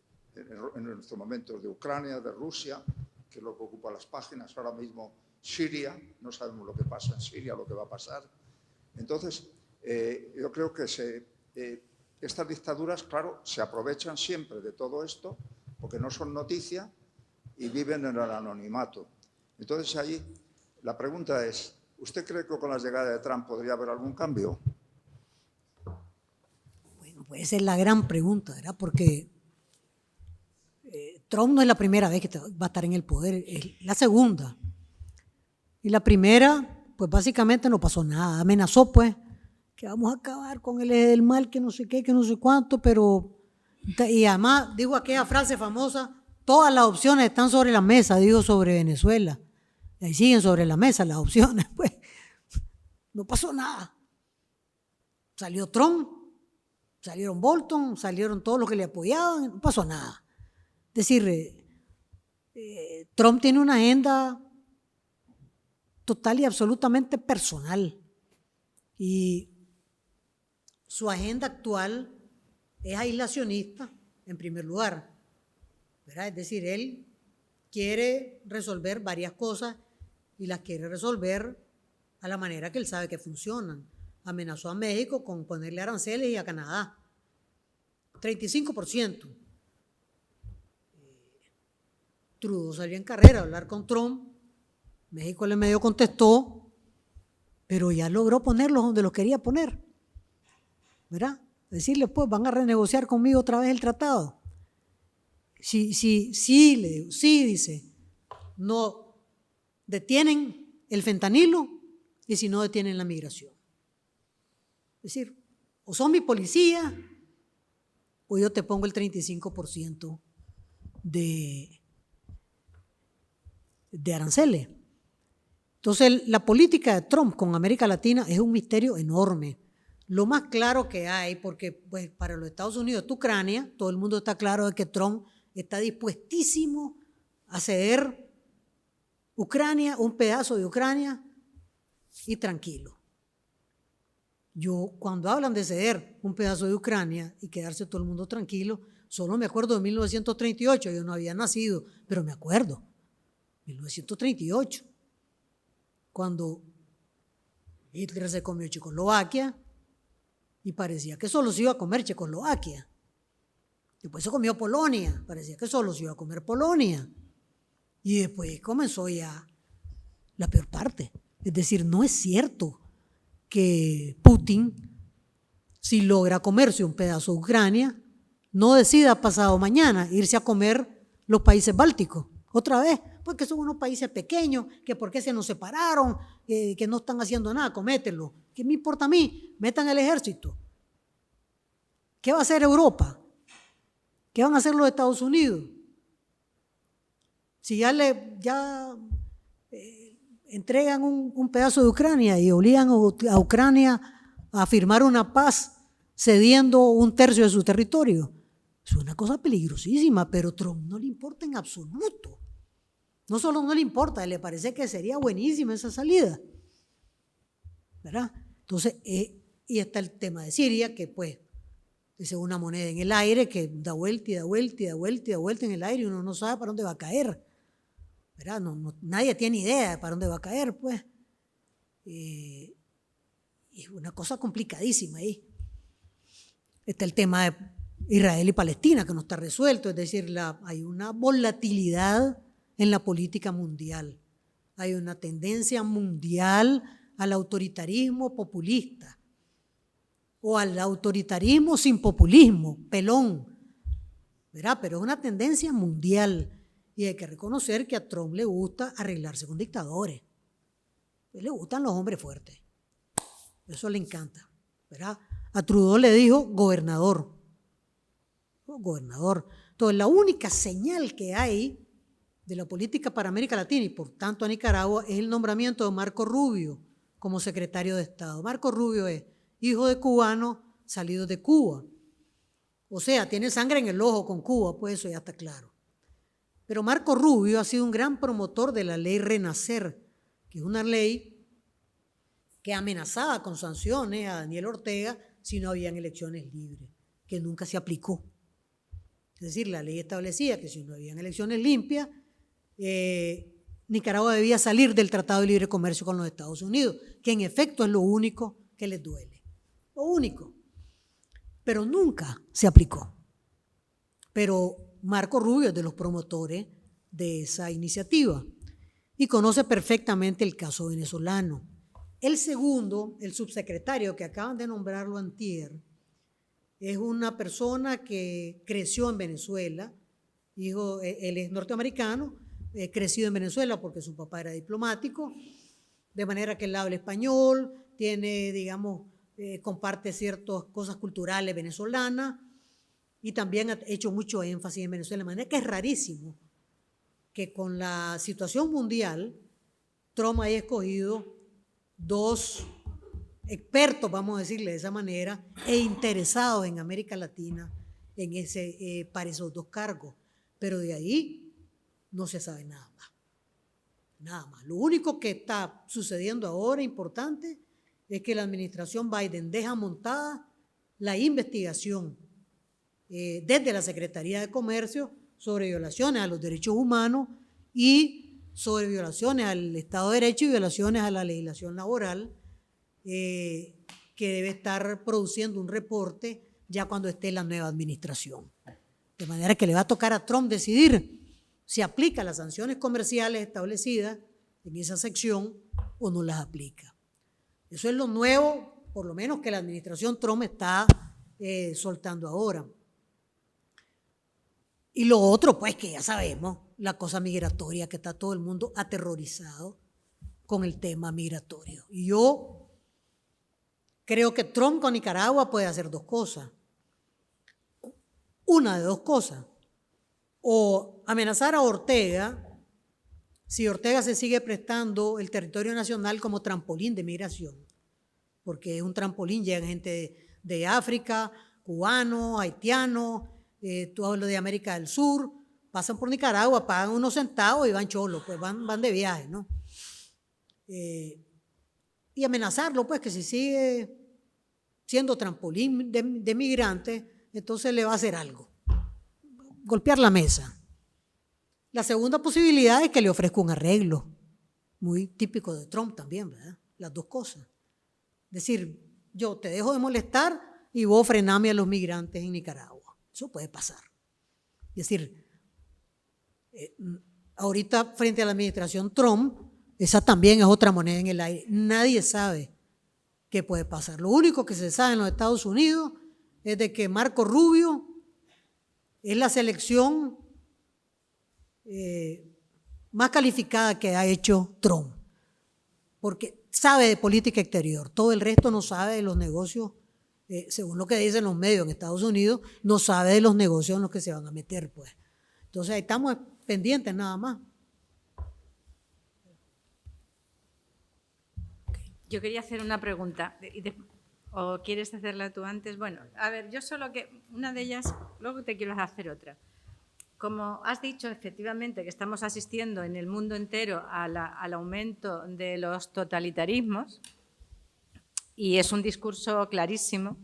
estos momentos de Ucrania, de Rusia, que es lo que ocupa las páginas. Ahora mismo Siria, no sabemos lo que pasa en Siria, lo que va a pasar. Entonces, yo creo que estas dictaduras, claro, se aprovechan siempre de todo esto porque no son noticia y viven en el anonimato. Entonces, ahí la pregunta es, ¿usted cree que con la llegada de Trump podría haber algún cambio? Bueno, pues esa es la gran pregunta, ¿verdad? Porque Trump no es la primera vez que va a estar en el poder, es la segunda. Y la primera, pues básicamente no pasó nada, amenazó pues que vamos a acabar con el eje del mal, que no sé qué, que no sé cuánto, pero, y además digo aquella frase famosa, todas las opciones están sobre la mesa, digo sobre Venezuela, y ahí siguen sobre la mesa las opciones, pues no pasó nada. Salió Trump, salieron Bolton, salieron todos los que le apoyaban, no pasó nada. Es decir, Trump tiene una agenda total y absolutamente personal, y su agenda actual es aislacionista, en primer lugar, ¿verdad? Es decir, él quiere resolver varias cosas y las quiere resolver a la manera que él sabe que funcionan. Amenazó a México con ponerle aranceles y a Canadá. 35%. Trudeau salió en carrera a hablar con Trump, México le medio contestó, pero ya logró ponerlos donde los quería poner, ¿verdad? Decirle, pues, van a renegociar conmigo otra vez el tratado. Sí, le digo, sí, dice, no detienen el fentanilo y si no detienen la migración. Es decir, o son mi policía o yo te pongo el 35% de aranceles. Entonces, la política de Trump con América Latina es un misterio enorme. lo más claro que hay, porque pues, para los Estados Unidos, Ucrania, todo el mundo está claro de que Trump está dispuestísimo a ceder Ucrania, un pedazo de Ucrania, y tranquilo. Yo, cuando hablan de ceder un pedazo de Ucrania y quedarse todo el mundo tranquilo, solo me acuerdo de 1938, yo no había nacido, pero me acuerdo, 1938, cuando Hitler se comió Checoslovaquia y parecía que solo se iba a comer Checoslovaquia. Después se comió Polonia, parecía que solo se iba a comer Polonia. Y después comenzó ya la peor parte. Es decir, no es cierto que Putin, si logra comerse un pedazo de Ucrania, no decida pasado mañana irse a comer los países bálticos. Otra vez, porque son unos países pequeños, que por qué se nos separaron, que no están haciendo nada, comételo. ¿Qué me importa a mí? Metan el ejército. ¿Qué va a hacer Europa? ¿Qué van a hacer los Estados Unidos? Si entregan un pedazo de Ucrania y obligan a Ucrania a firmar una paz cediendo un tercio de su territorio, es una cosa peligrosísima, pero a Trump no le importa en absoluto. No solo no le importa, le parece que sería buenísima esa salida, ¿verdad? Entonces, y está el tema de Siria, que pues es una moneda en el aire que da vuelta y da vuelta y da vuelta y da vuelta en el aire y uno no sabe para dónde va a caer, ¿verdad? Nadie tiene idea de para dónde va a caer, pues. Es una cosa complicadísima ahí. Está el tema de Israel y Palestina, que no está resuelto, es decir, hay una volatilidad en la política mundial. Hay una tendencia mundial al autoritarismo populista o al autoritarismo sin populismo, pelón, ¿verdad? Pero es una tendencia mundial y hay que reconocer que a Trump le gusta arreglarse con dictadores. Le gustan los hombres fuertes. Eso le encanta, ¿verdad? A Trudeau le dijo gobernador. Gobernador. Entonces, la única señal que hay de la política para América Latina y por tanto a Nicaragua es el nombramiento de Marco Rubio como secretario de Estado. Marco Rubio es hijo de cubanos salidos de Cuba. O sea, tiene sangre en el ojo con Cuba, pues eso ya está claro. Pero Marco Rubio ha sido un gran promotor de la ley Renacer, que es una ley que amenazaba con sanciones a Daniel Ortega si no habían elecciones libres, que nunca se aplicó. Es decir, la ley establecía que si no habían elecciones limpias, Nicaragua debía salir del Tratado de Libre Comercio con los Estados Unidos, que en efecto es lo único que les duele. Lo único. Pero nunca se aplicó. Pero Marco Rubio es de los promotores de esa iniciativa y conoce perfectamente el caso venezolano. El segundo, el subsecretario que acaban de nombrarlo antier, es una persona que creció en Venezuela, él es norteamericano, crecido en Venezuela porque su papá era diplomático, de manera que él habla español, tiene, digamos, comparte ciertas cosas culturales venezolanas y también ha hecho mucho énfasis en Venezuela, de manera que es rarísimo que con la situación mundial Trump haya escogido dos expertos, vamos a decirle de esa manera, e interesados en América Latina para esos dos cargos. Pero de ahí no se sabe nada más. Nada más. Lo único que está sucediendo ahora importante es que la administración Biden deja montada la investigación desde la Secretaría de Comercio sobre violaciones a los derechos humanos y sobre violaciones al Estado de Derecho y violaciones a la legislación laboral, que debe estar produciendo un reporte ya cuando esté la nueva administración. De manera que le va a tocar a Trump decidir si aplica las sanciones comerciales establecidas en esa sección o no las aplica. Eso es lo nuevo, por lo menos que la administración Trump está soltando ahora. Y lo otro, pues que ya sabemos, la cosa migratoria, que está todo el mundo aterrorizado con el tema migratorio. Y yo creo que Trump con Nicaragua puede hacer dos cosas. Una de dos cosas. O amenazar a Ortega, si Ortega se sigue prestando el territorio nacional como trampolín de migración. porque es un trampolín, llegan gente de África, cubanos, haitianos, todo lo de América del Sur, pasan por Nicaragua, pagan unos centavos y van cholos, pues van de viaje, ¿no? Y amenazarlo, pues, que si sigue siendo trampolín de migrantes, entonces le va a hacer algo, golpear la mesa. La segunda posibilidad es que le ofrezca un arreglo, muy típico de Trump también, ¿verdad? Las dos cosas. Decir, yo te dejo de molestar y vos frename a los migrantes en Nicaragua. Eso puede pasar. Es decir, ahorita frente a la administración Trump, esa también es otra moneda en el aire. Nadie sabe qué puede pasar. Lo único que se sabe en los Estados Unidos es de que Marco Rubio es la selección más calificada que ha hecho Trump, porque sabe de política exterior. Todo el resto no sabe de los negocios, según lo que dicen los medios en Estados Unidos, no sabe de los negocios en los que se van a meter, pues. Entonces ahí estamos pendientes nada más. Yo quería hacer una pregunta, ¿o quieres hacerla tú antes? Bueno, a ver, yo solo que, una de ellas, luego te quiero hacer otra. Como has dicho, efectivamente, que estamos asistiendo en el mundo entero al aumento de los totalitarismos, y es un discurso clarísimo.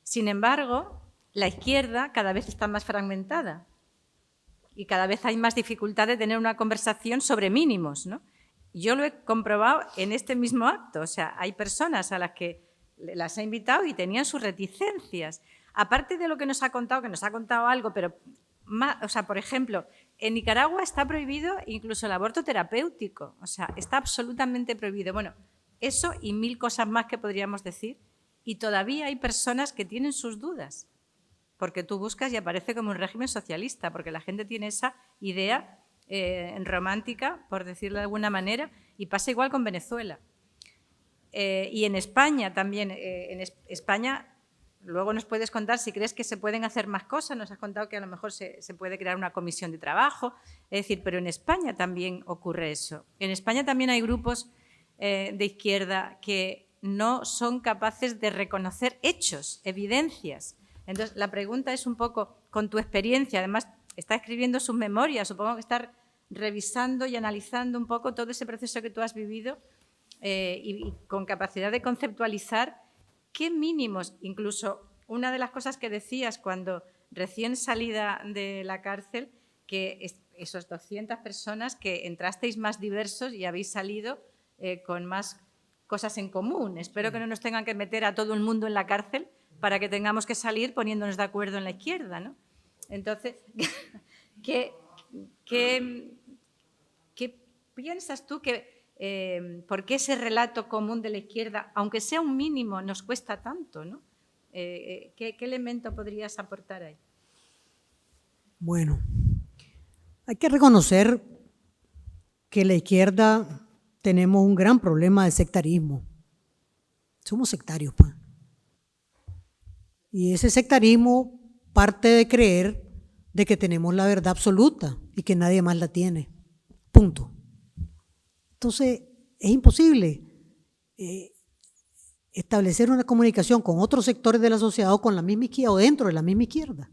Sin embargo, la izquierda cada vez está más fragmentada y cada vez hay más dificultad de tener una conversación sobre mínimos, ¿no? Yo lo he comprobado en este mismo acto. O sea, hay personas a las que las he invitado y tenían sus reticencias. Aparte de lo que nos ha contado, algo, pero más, o sea, por ejemplo, en Nicaragua está prohibido incluso el aborto terapéutico. O sea, está absolutamente prohibido. Bueno, eso y 1000 cosas más que podríamos decir. Y todavía hay personas que tienen sus dudas. Porque tú buscas y aparece como un régimen socialista, porque la gente tiene esa idea romántica, por decirlo de alguna manera, y pasa igual con Venezuela. Y en España también, España, luego nos puedes contar si crees que se pueden hacer más cosas, nos has contado que a lo mejor se puede crear una comisión de trabajo, es decir, pero en España también ocurre eso. En España también hay grupos de izquierda que no son capaces de reconocer hechos, evidencias. Entonces, la pregunta es un poco, con tu experiencia, además está escribiendo sus memorias, supongo que está revisando y analizando un poco todo ese proceso que tú has vivido y con capacidad de conceptualizar qué mínimos, incluso una de las cosas que decías cuando recién salida de la cárcel, que esos 200 personas que entrasteis más diversos y habéis salido con más cosas en común. Espero que no nos tengan que meter a todo el mundo en la cárcel para que tengamos que salir poniéndonos de acuerdo en la izquierda, ¿no? Entonces, ¿qué piensas tú que por qué ese relato común de la izquierda, aunque sea un mínimo, nos cuesta tanto, ¿no? ¿Qué elemento podrías aportar ahí? Bueno, hay que reconocer que la izquierda tenemos un gran problema de sectarismo. Somos sectarios, pues. Y ese sectarismo parte de creer de que tenemos la verdad absoluta y que nadie más la tiene. Punto. Entonces, es imposible establecer una comunicación con otros sectores de la sociedad o con la misma izquierda o dentro de la misma izquierda,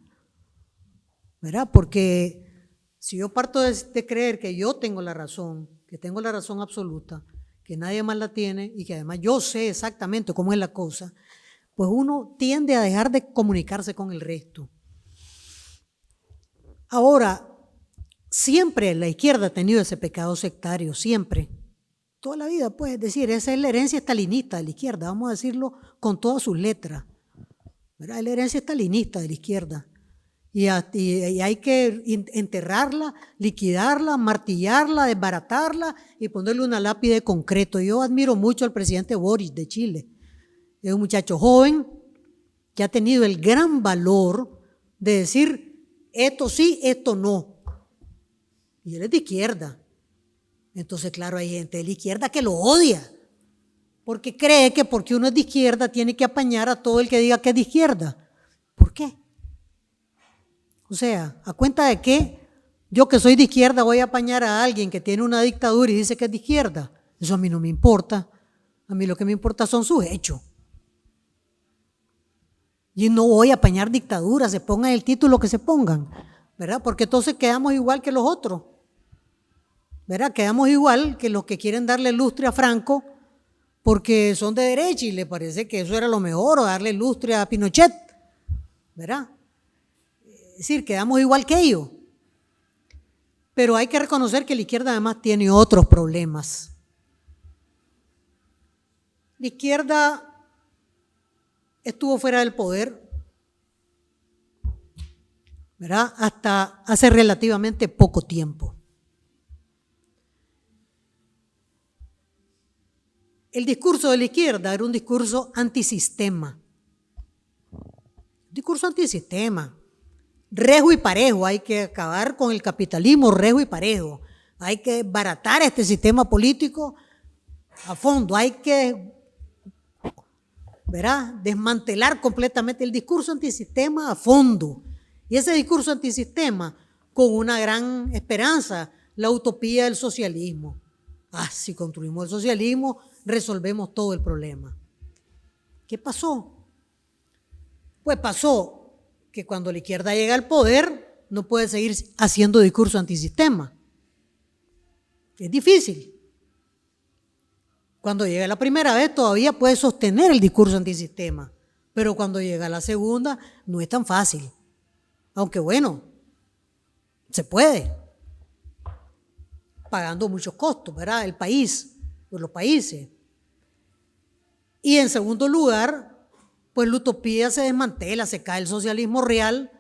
¿verdad? Porque si yo parto de creer que yo tengo la razón, que tengo la razón absoluta, que nadie más la tiene y que además yo sé exactamente cómo es la cosa, pues uno tiende a dejar de comunicarse con el resto. Ahora, siempre la izquierda ha tenido ese pecado sectario, siempre. Toda la vida, pues, es decir, esa es la herencia estalinista de la izquierda, vamos a decirlo con todas sus letras, ¿verdad? Es la herencia estalinista de la izquierda. Y hay que enterrarla, liquidarla, martillarla, desbaratarla y ponerle una lápida de concreto. Yo admiro mucho al presidente Boric de Chile. Es un muchacho joven que ha tenido el gran valor de decir esto sí, esto no. Y él es de izquierda. Entonces, claro, hay gente de la izquierda que lo odia, porque cree que porque uno es de izquierda tiene que apañar a todo el que diga que es de izquierda. ¿Por qué? O sea, ¿a cuenta de qué yo que soy de izquierda voy a apañar a alguien que tiene una dictadura y dice que es de izquierda? Eso a mí no me importa. A mí lo que me importa son sus hechos. Y no voy a apañar dictaduras, se pongan el título que se pongan, ¿verdad? Porque entonces quedamos igual que los otros, ¿verdad? Quedamos igual que los que quieren darle lustre a Franco porque son de derecha y le parece que eso era lo mejor, o darle lustre a Pinochet, ¿verdad? Es decir, quedamos igual que ellos. Pero hay que reconocer que la izquierda además tiene otros problemas. La izquierda estuvo fuera del poder, ¿verdad?, hasta hace relativamente poco tiempo. El discurso de la izquierda era un discurso antisistema. Discurso antisistema. Rejo y parejo, hay que acabar con el capitalismo rejo y parejo. Hay que baratar este sistema político a fondo, hay que, ¿verdad?, desmantelar completamente el discurso antisistema a fondo. Y ese discurso antisistema con una gran esperanza, la utopía del socialismo. Si construimos el socialismo, resolvemos todo el problema. ¿Qué pasó? Pues pasó que cuando la izquierda llega al poder no puede seguir haciendo discurso antisistema. Es difícil. Cuando llega la primera vez todavía puede sostener el discurso antisistema, pero cuando llega la segunda no es tan fácil. Aunque bueno, se puede, pagando muchos costos, ¿verdad? El país, pues los países. Y en segundo lugar, pues la utopía se desmantela, se cae el socialismo real,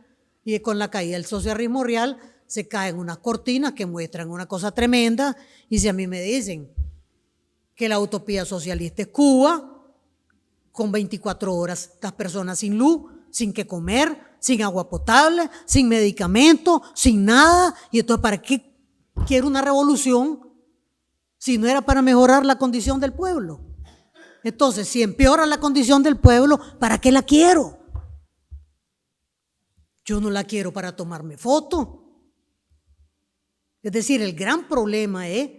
y con la caída del socialismo real se caen unas cortinas que muestran una cosa tremenda. Y si a mí me dicen que la utopía socialista es Cuba, con 24 horas las personas sin luz, sin qué comer, sin agua potable, sin medicamentos, sin nada, y entonces ¿para qué quiero una revolución si no era para mejorar la condición del pueblo? Entonces, si empeora la condición del pueblo, ¿para qué la quiero? Yo no la quiero para tomarme fotos. Es decir, el gran problema es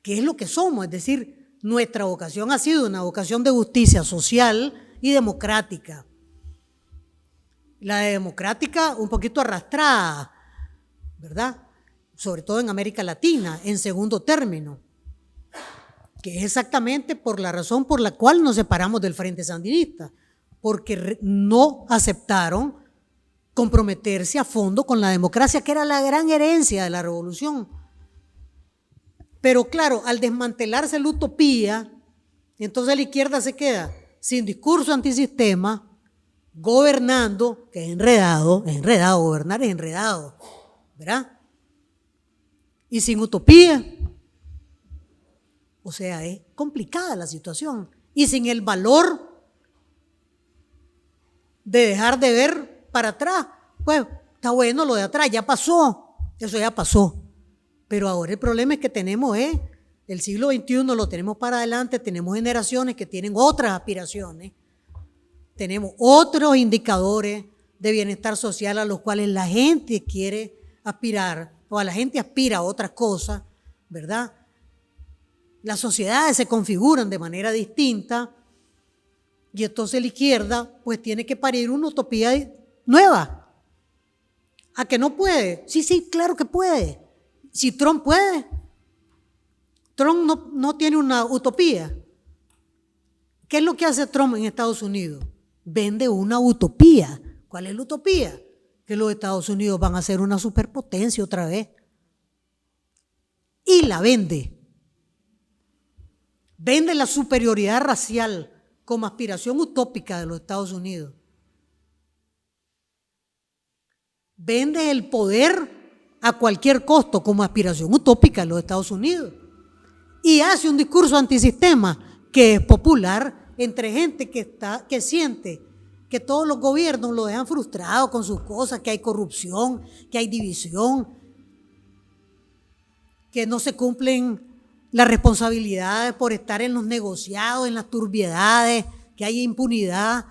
qué es lo que somos. Es decir, nuestra vocación ha sido una vocación de justicia social y democrática. La democrática un poquito arrastrada, ¿verdad?, sobre todo en América Latina, en segundo término, que es exactamente por la razón por la cual nos separamos del Frente Sandinista, porque no aceptaron comprometerse a fondo con la democracia, que era la gran herencia de la revolución. Pero claro, al desmantelarse la utopía, entonces la izquierda se queda sin discurso antisistema, gobernando, que es enredado, gobernar es enredado, ¿verdad?, y sin utopía. O sea, es complicada la situación. Y sin el valor de dejar de ver para atrás. Pues está bueno lo de atrás, ya pasó, eso ya pasó. Pero ahora el problema es que tenemos el siglo XXI, lo tenemos para adelante, tenemos generaciones que tienen otras aspiraciones, tenemos otros indicadores de bienestar social a los cuales la gente quiere aspirar, o a la gente aspira a otras cosas, ¿verdad? Las sociedades se configuran de manera distinta y entonces la izquierda pues tiene que parir una utopía nueva. ¿A que no puede? Sí, claro que puede. Si Trump puede, Trump no tiene una utopía. ¿Qué es lo que hace Trump en Estados Unidos? Vende una utopía. ¿Cuál es la utopía? Que los Estados Unidos van a ser una superpotencia otra vez. Y la vende. Vende la superioridad racial como aspiración utópica de los Estados Unidos. Vende el poder a cualquier costo como aspiración utópica de los Estados Unidos. Y hace un discurso antisistema que es popular entre gente que siente que todos los gobiernos lo dejan frustrado con sus cosas, que hay corrupción, que hay división, que no se cumplen las responsabilidades por estar en los negociados, en las turbiedades, que hay impunidad,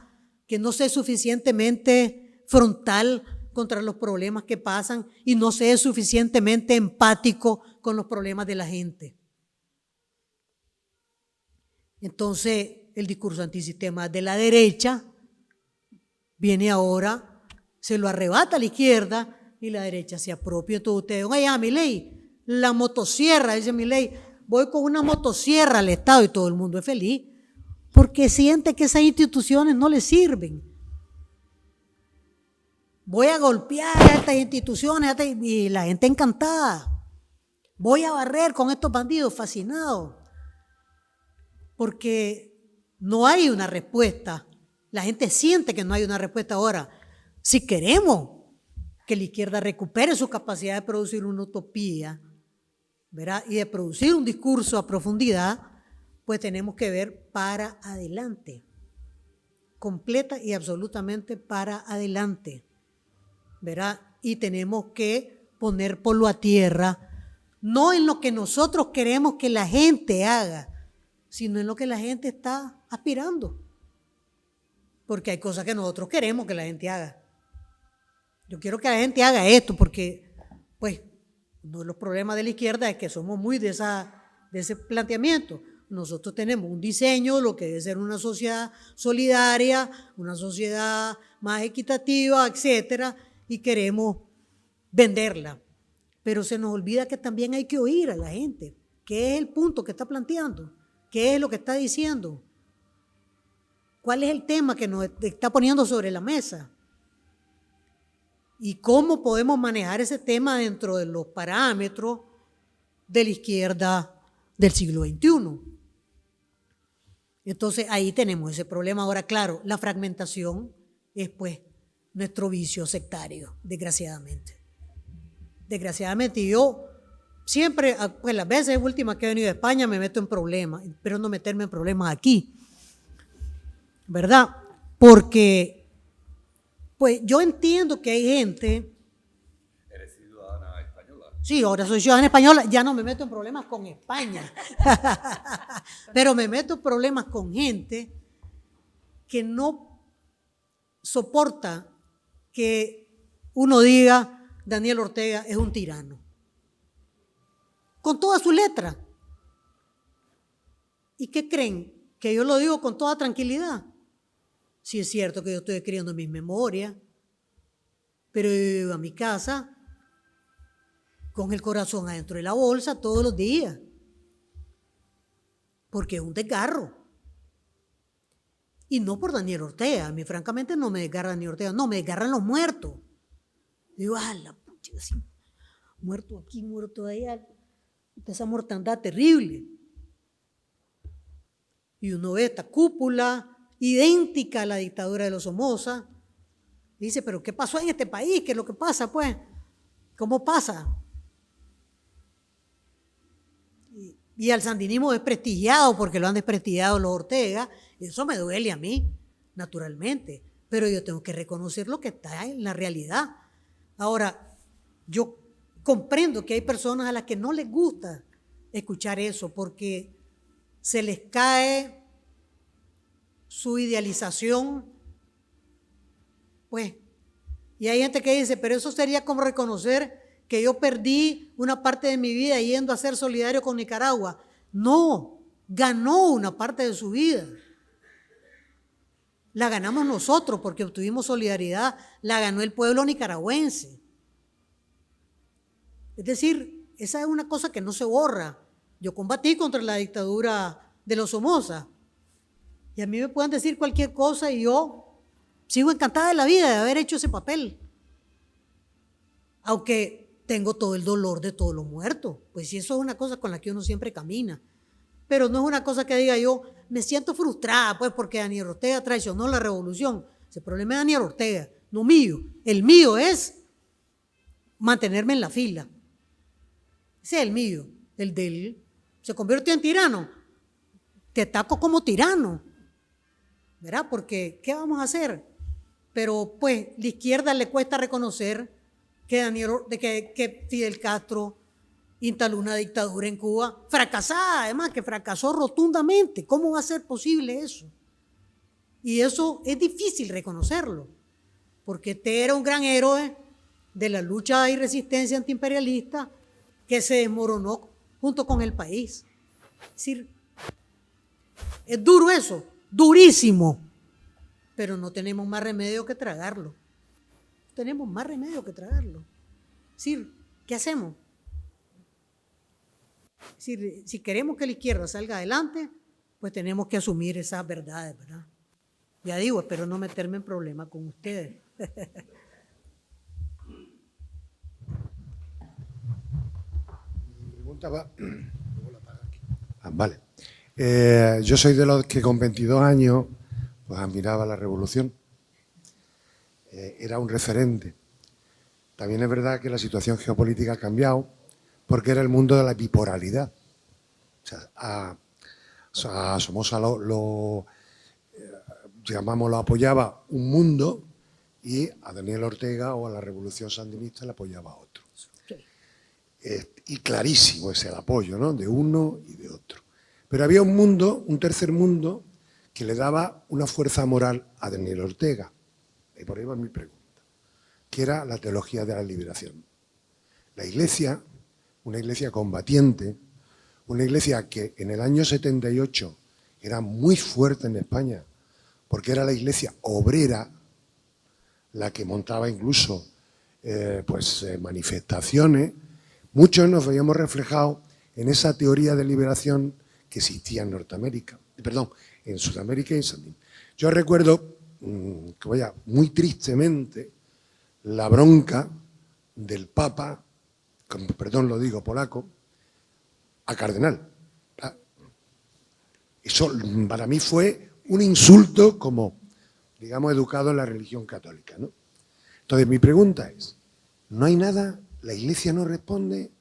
que no se es suficientemente frontal contra los problemas que pasan y no se es suficientemente empático con los problemas de la gente. Entonces, el discurso antisistema de la derecha viene ahora, se lo arrebata a la izquierda y la derecha se apropia de todo ustedes. Oye, Milei, la motosierra, dice Milei, voy con una motosierra al Estado y todo el mundo es feliz porque siente que esas instituciones no le sirven. Voy a golpear a estas instituciones y la gente encantada. Voy a barrer con estos bandidos fascinados. Porque no hay una respuesta. La gente siente que no hay una respuesta ahora. Si queremos que la izquierda recupere su capacidad de producir una utopía, ¿verdad? Y de producir un discurso a profundidad, pues tenemos que ver para adelante. Completa y absolutamente para adelante. ¿Verdad? Y tenemos que poner polvo a tierra, no en lo que nosotros queremos que la gente haga, sino en lo que la gente está aspirando. Porque hay cosas que nosotros queremos que la gente haga. Yo quiero que la gente haga esto porque, pues, uno de los problemas de la izquierda es que somos muy de ese planteamiento. Nosotros tenemos un diseño de lo que debe ser una sociedad solidaria, una sociedad más equitativa, etcétera, y queremos venderla. Pero se nos olvida que también hay que oír a la gente. ¿Qué es el punto que está planteando? ¿Qué es lo que está diciendo? ¿Cuál es el tema que nos está poniendo sobre la mesa? ¿Y cómo podemos manejar ese tema dentro de los parámetros de la izquierda del siglo XXI? Entonces ahí tenemos ese problema. Ahora, claro, la fragmentación es pues nuestro vicio sectario, desgraciadamente. Desgraciadamente, yo siempre, pues las veces últimas que he venido a España me meto en problemas, espero no meterme en problemas aquí, ¿verdad? Porque, pues yo entiendo que hay gente. ¿Eres ciudadana española? Sí, ahora soy ciudadana española, ya no me meto en problemas con España, pero me meto en problemas con gente que no soporta que uno diga Daniel Ortega es un tirano. Con toda su letra. ¿Y qué creen? Que yo lo digo con toda tranquilidad. Sí es cierto que yo estoy escribiendo mis memorias, pero yo llego a mi casa con el corazón adentro de la bolsa todos los días. Porque es un desgarro. Y no por Daniel Ortega, a mí francamente no me desgarra Daniel Ortega, no, me desgarran los muertos. Digo, la pucha, así, muerto aquí, muerto allá, esa mortandad terrible. Y uno ve esta cúpula idéntica a la dictadura de los Somoza. Dice, pero ¿qué pasó en este país? ¿Qué es lo que pasa, pues? ¿Cómo pasa? Y al sandinismo desprestigiado porque lo han desprestigiado los Ortega. Eso me duele a mí, naturalmente, pero yo tengo que reconocer lo que está en la realidad. Ahora, yo comprendo que hay personas a las que no les gusta escuchar eso porque se les cae su idealización, pues, y hay gente que dice, pero eso sería como reconocer que yo perdí una parte de mi vida yendo a ser solidario con Nicaragua. No, ganó una parte de su vida. La ganamos nosotros porque obtuvimos solidaridad, la ganó el pueblo nicaragüense. Es decir, esa es una cosa que no se borra. Yo combatí contra la dictadura de los Somoza y a mí me pueden decir cualquier cosa y yo sigo encantada de la vida de haber hecho ese papel. Aunque tengo todo el dolor de todos los muertos, pues sí, eso es una cosa con la que uno siempre camina. Pero no es una cosa que diga yo, me siento frustrada, pues, porque Daniel Ortega traicionó la revolución. Ese problema es Daniel Ortega, no mío. El mío es mantenerme en la fila. Ese es el mío. El de él se convirtió en tirano. Te ataco como tirano, ¿verdad? Porque, ¿qué vamos a hacer? Pero, pues, la izquierda le cuesta reconocer que Fidel Castro instaló una dictadura en Cuba fracasada, además que fracasó rotundamente. ¿Cómo va a ser posible eso? Y eso es difícil reconocerlo, porque este era un gran héroe de la lucha y resistencia antiimperialista que se desmoronó junto con el país. Es decir, es duro eso, durísimo, pero no tenemos más remedio que tragarlo. Tenemos más remedio que tragarlo. Es decir, ¿qué hacemos? Es decir, si queremos que la izquierda salga adelante, pues tenemos que asumir esas verdades, ¿verdad? Ya digo, espero no meterme en problemas con ustedes. Mi pregunta va... Vale. Yo soy de los que con 22 años pues admiraba la revolución. Era un referente. También es verdad que la situación geopolítica ha cambiado porque era el mundo de la bipolaridad. O sea, a Somoza lo apoyaba un mundo y a Daniel Ortega o a la revolución sandinista le apoyaba otro. Y clarísimo es el apoyo, ¿no?, de uno y de otro. Pero había un mundo, un tercer mundo, que le daba una fuerza moral a Daniel Ortega. Y por ahí va mi pregunta, que era la teología de la liberación. La Iglesia, una iglesia combatiente, una iglesia que en el año 78 era muy fuerte en España, porque era la iglesia obrera la que montaba incluso manifestaciones. Muchos nos veíamos reflejados en esa teoría de liberación que existía en Norteamérica, en Sudamérica y en Sandín. Yo recuerdo, muy tristemente, la bronca del Papa, con perdón lo digo polaco, a Cardenal. Eso para mí fue un insulto como, digamos, educado en la religión católica, ¿no? Entonces mi pregunta es, ¿no hay nada? ¿La Iglesia no responde?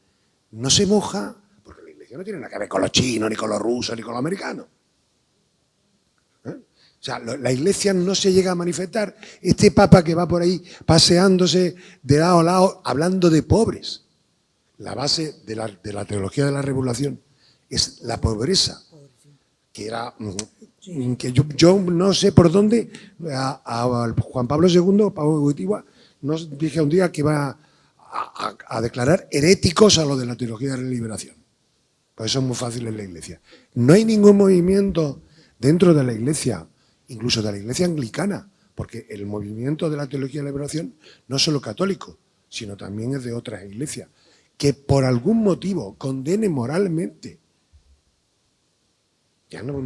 ¿No se moja? Porque la Iglesia no tiene nada que ver con los chinos, ni con los rusos, ni con los americanos. O sea, la Iglesia no se llega a manifestar. Este Papa que va por ahí paseándose de lado a lado, hablando de pobres. La base de la teología de la revolución es la pobreza, que era... que yo no sé por dónde a Juan Pablo II, Pablo Wojtyła, nos dije un día que iba a declarar heréticos a lo de la teología de la liberación. Por eso es muy fácil en la Iglesia. No hay ningún movimiento dentro de la Iglesia, incluso de la Iglesia anglicana, porque el movimiento de la teología de la liberación no es solo católico, sino también es de otras iglesias, que por algún motivo condene moralmente. Ya no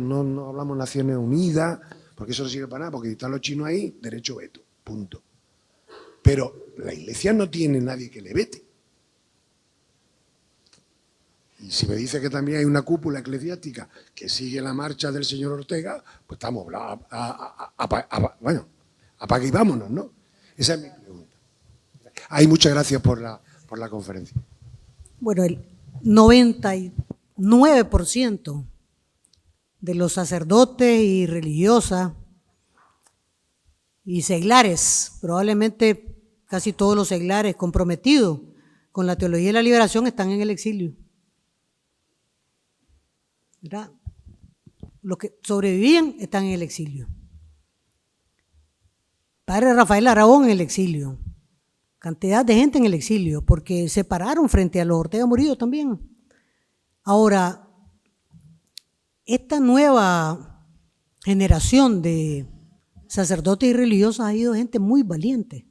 hablamos Naciones Unidas, porque eso no sirve para nada, porque si están los chinos ahí, derecho veto, punto. Pero la Iglesia no tiene nadie que le vete. Y si me dice que también hay una cúpula eclesiástica que sigue la marcha del señor Ortega, pues estamos, apague y vámonos, ¿no? Esa es mi pregunta. Muchas gracias por la conferencia. Bueno, el 99% de los sacerdotes y religiosas y seglares, probablemente casi todos los seglares comprometidos con la teología de la liberación están en el exilio. ¿Verdad? Los que sobrevivían están en el exilio. Padre Rafael Aragón en el exilio. Cantidad de gente en el exilio, porque se pararon frente a los Ortega Murillo también. Ahora, esta nueva generación de sacerdotes y religiosos ha ido gente muy valiente.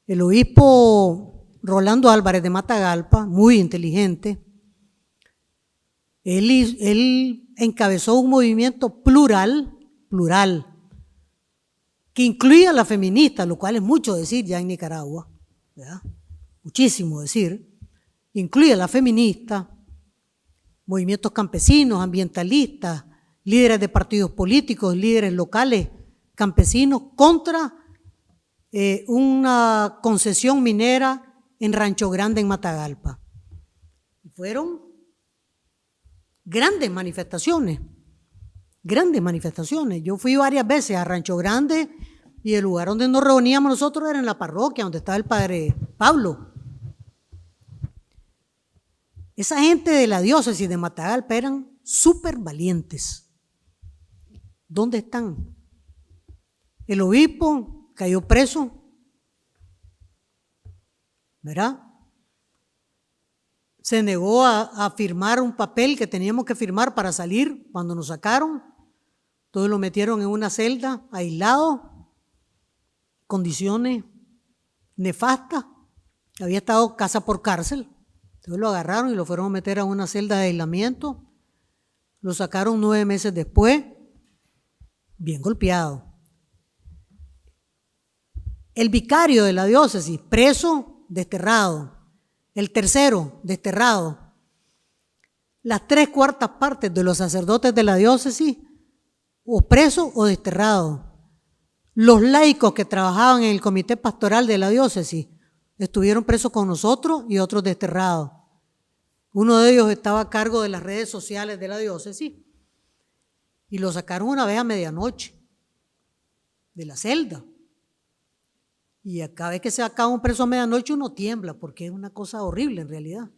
El obispo Rolando Álvarez de Matagalpa, muy inteligente, él encabezó un movimiento plural, que incluía a las feministas, lo cual es mucho decir ya en Nicaragua, ¿verdad? Muchísimo decir. Incluye a las feministas, movimientos campesinos, ambientalistas, líderes de partidos políticos, líderes locales, campesinos, contra una concesión minera en Rancho Grande, en Matagalpa. Fueron grandes manifestaciones. Yo fui varias veces a Rancho Grande y el lugar donde nos reuníamos nosotros era en la parroquia, donde estaba el padre Pablo. Esa gente de la diócesis de Matagalpa eran súper valientes. ¿Dónde están? El obispo cayó preso, ¿verdad? Se negó a firmar un papel que teníamos que firmar para salir cuando nos sacaron. Entonces lo metieron en una celda, aislado, condiciones nefastas. Había estado casa por cárcel. Entonces lo agarraron y lo fueron a meter a una celda de aislamiento. Lo sacaron 9 meses después, bien golpeado. El vicario de la diócesis, preso, desterrado. El tercero, desterrado. Las 3/4 partes de los sacerdotes de la diócesis, o presos o desterrados. Los laicos que trabajaban en el comité pastoral de la diócesis estuvieron presos con nosotros y otros desterrados. Uno de ellos estaba a cargo de las redes sociales de la diócesis y lo sacaron una vez a medianoche de la celda. Y cada vez que se acaba un preso a medianoche uno tiembla porque es una cosa horrible en realidad.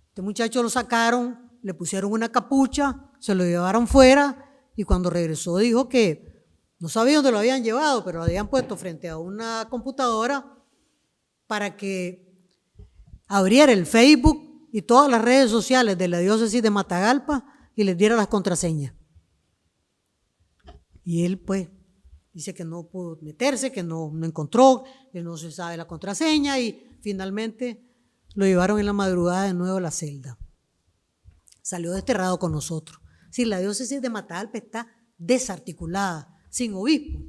Este muchacho lo sacaron, le pusieron una capucha, se lo llevaron fuera y cuando regresó dijo que no sabía dónde lo habían llevado, pero lo habían puesto frente a una computadora para que abriera el Facebook y todas las redes sociales de la diócesis de Matagalpa y les diera las contraseñas. Y él pues dice que no pudo meterse, que no encontró, que no se sabe la contraseña y finalmente lo llevaron en la madrugada de nuevo a la celda. Salió desterrado con nosotros. Sí, la diócesis de Matagalpa está desarticulada, sin obispo.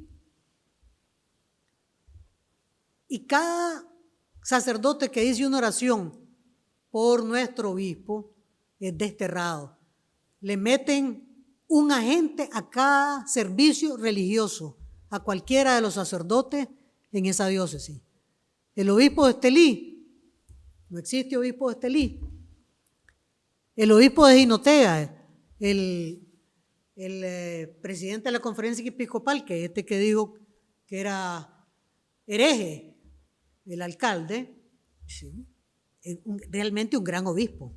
Y cada sacerdote que dice una oración por nuestro obispo es desterrado. Le meten un agente a cada servicio religioso, a cualquiera de los sacerdotes en esa diócesis. El obispo de Estelí, no existe obispo de Estelí. El obispo de Jinotega, el presidente de la conferencia episcopal, que es este que dijo que era hereje, el alcalde, sí, es realmente un gran obispo,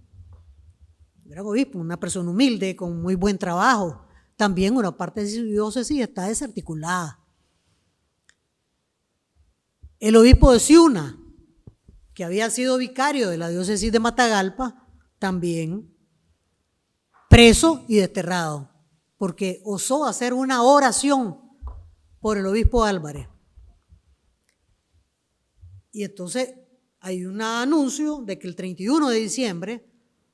una persona humilde, con muy buen trabajo. También una parte de su diócesis está desarticulada. El obispo de Ciuna, que había sido vicario de la diócesis de Matagalpa, también preso y desterrado, porque osó hacer una oración por el obispo Álvarez. Y entonces hay un anuncio de que el 31 de diciembre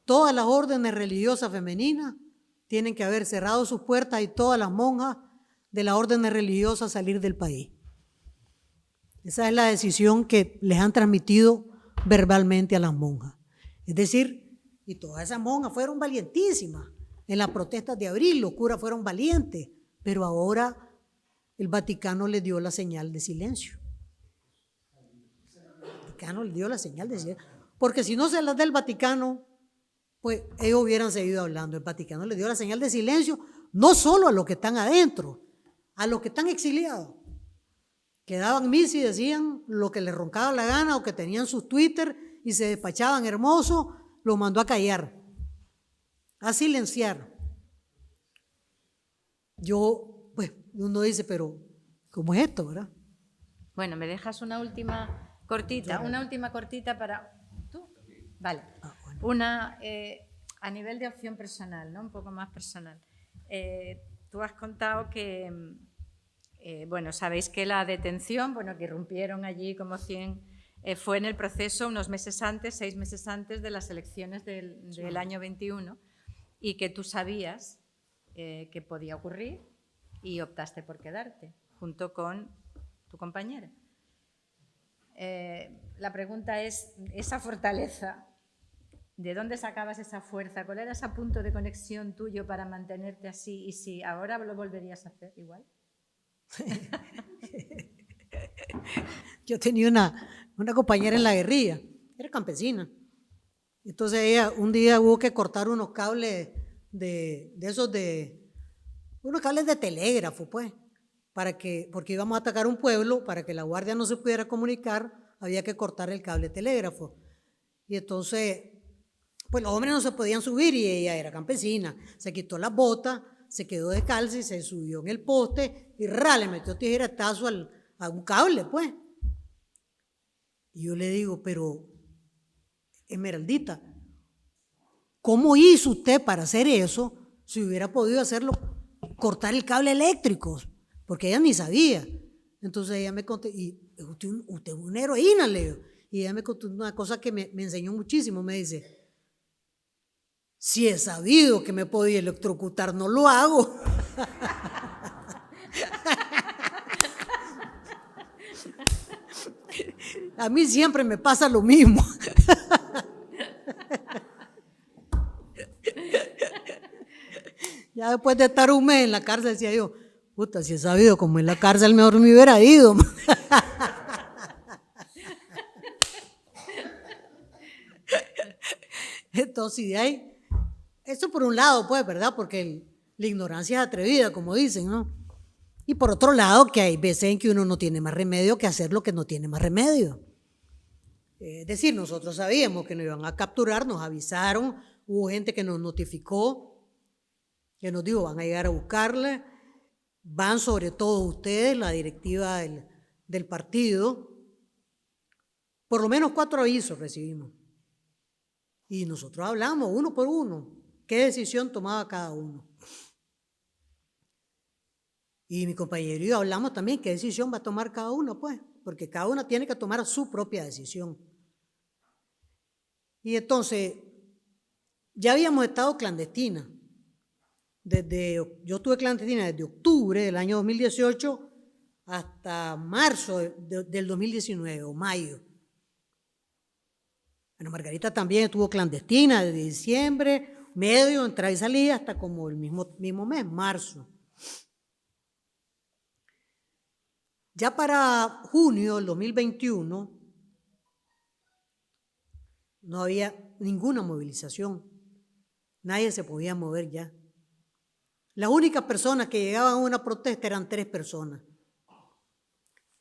todas las órdenes religiosas femeninas tienen que haber cerrado sus puertas y todas las monjas de las órdenes religiosas salir del país. Esa es la decisión que les han transmitido verbalmente a las monjas. Es decir, y todas esas monjas fueron valientísimas. En las protestas de abril los curas fueron valientes, pero ahora el Vaticano les dio la señal de silencio. El Vaticano les dio la señal de silencio. Porque si no se las da el Vaticano, pues ellos hubieran seguido hablando. El Vaticano les dio la señal de silencio, no solo a los que están adentro, a los que están exiliados, que daban misa y decían lo que les roncaba la gana o que tenían sus Twitter y se despachaban hermosos, los mandó a callar, a silenciar. Yo, pues, uno dice, pero ¿cómo es esto, verdad? Bueno, ¿me dejas una última cortita? Una última cortita para... ¿Tú? Vale. Bueno. Una a nivel de opción personal, ¿no? Un poco más personal. Tú has contado que, bueno, sabéis que la detención, bueno, que irrumpieron allí como 100, fue en el proceso unos meses antes, 6 meses antes de las elecciones del año 21 y que tú sabías que podía ocurrir y optaste por quedarte junto con tu compañera. La pregunta es, esa fortaleza, ¿de dónde sacabas esa fuerza? ¿Cuál era ese punto de conexión tuyo para mantenerte así? Y si ahora lo volverías a hacer igual. Yo tenía una compañera en la guerrilla, era campesina. Entonces ella un día hubo que cortar unos cables unos cables de telégrafo, pues, porque íbamos a atacar un pueblo, para que la guardia no se pudiera comunicar, había que cortar el cable de telégrafo. Y entonces, pues los hombres no se podían subir y ella era campesina. Se quitó las botas, se quedó descalza y se subió en el poste y le metió tijeretazo a un cable, pues. Y yo le digo, pero Esmeraldita, ¿cómo hizo usted para hacer eso si hubiera podido hacerlo cortar el cable eléctrico, porque ella ni sabía. Entonces ella me contó, y usted es una heroína, Leo. Y ella me contó una cosa que me enseñó muchísimo. Me dice, si he sabido que me podía electrocutar, no lo hago. A mí siempre me pasa lo mismo. Ya después de estar un mes en la cárcel decía yo, puta, si he sabido como en la cárcel mejor me hubiera ido. Entonces, de ahí, eso por un lado, pues, ¿verdad? Porque la ignorancia es atrevida, como dicen, ¿no? Y por otro lado, que hay veces en que uno no tiene más remedio que hacer lo que no tiene más remedio. Es decir, nosotros sabíamos que nos iban a capturar, nos avisaron, hubo gente que nos notificó, que nos dijo, van a llegar a buscarle, van sobre todo ustedes, la directiva del partido. Por lo menos 4 avisos recibimos. Y nosotros hablamos uno por uno, qué decisión tomaba cada uno. Y mi compañero y yo hablamos también qué decisión va a tomar cada uno, pues, porque cada uno tiene que tomar su propia decisión. Y entonces, ya habíamos estado clandestinas. Yo estuve clandestina desde octubre del año 2018 hasta marzo del 2019, o mayo. Ana Margarita también estuvo clandestina desde diciembre, medio, entrada y salida, hasta como el mismo mes, marzo. Ya para junio del 2021 no había ninguna movilización, nadie se podía mover ya. Las únicas personas que llegaban a una protesta eran 3 personas.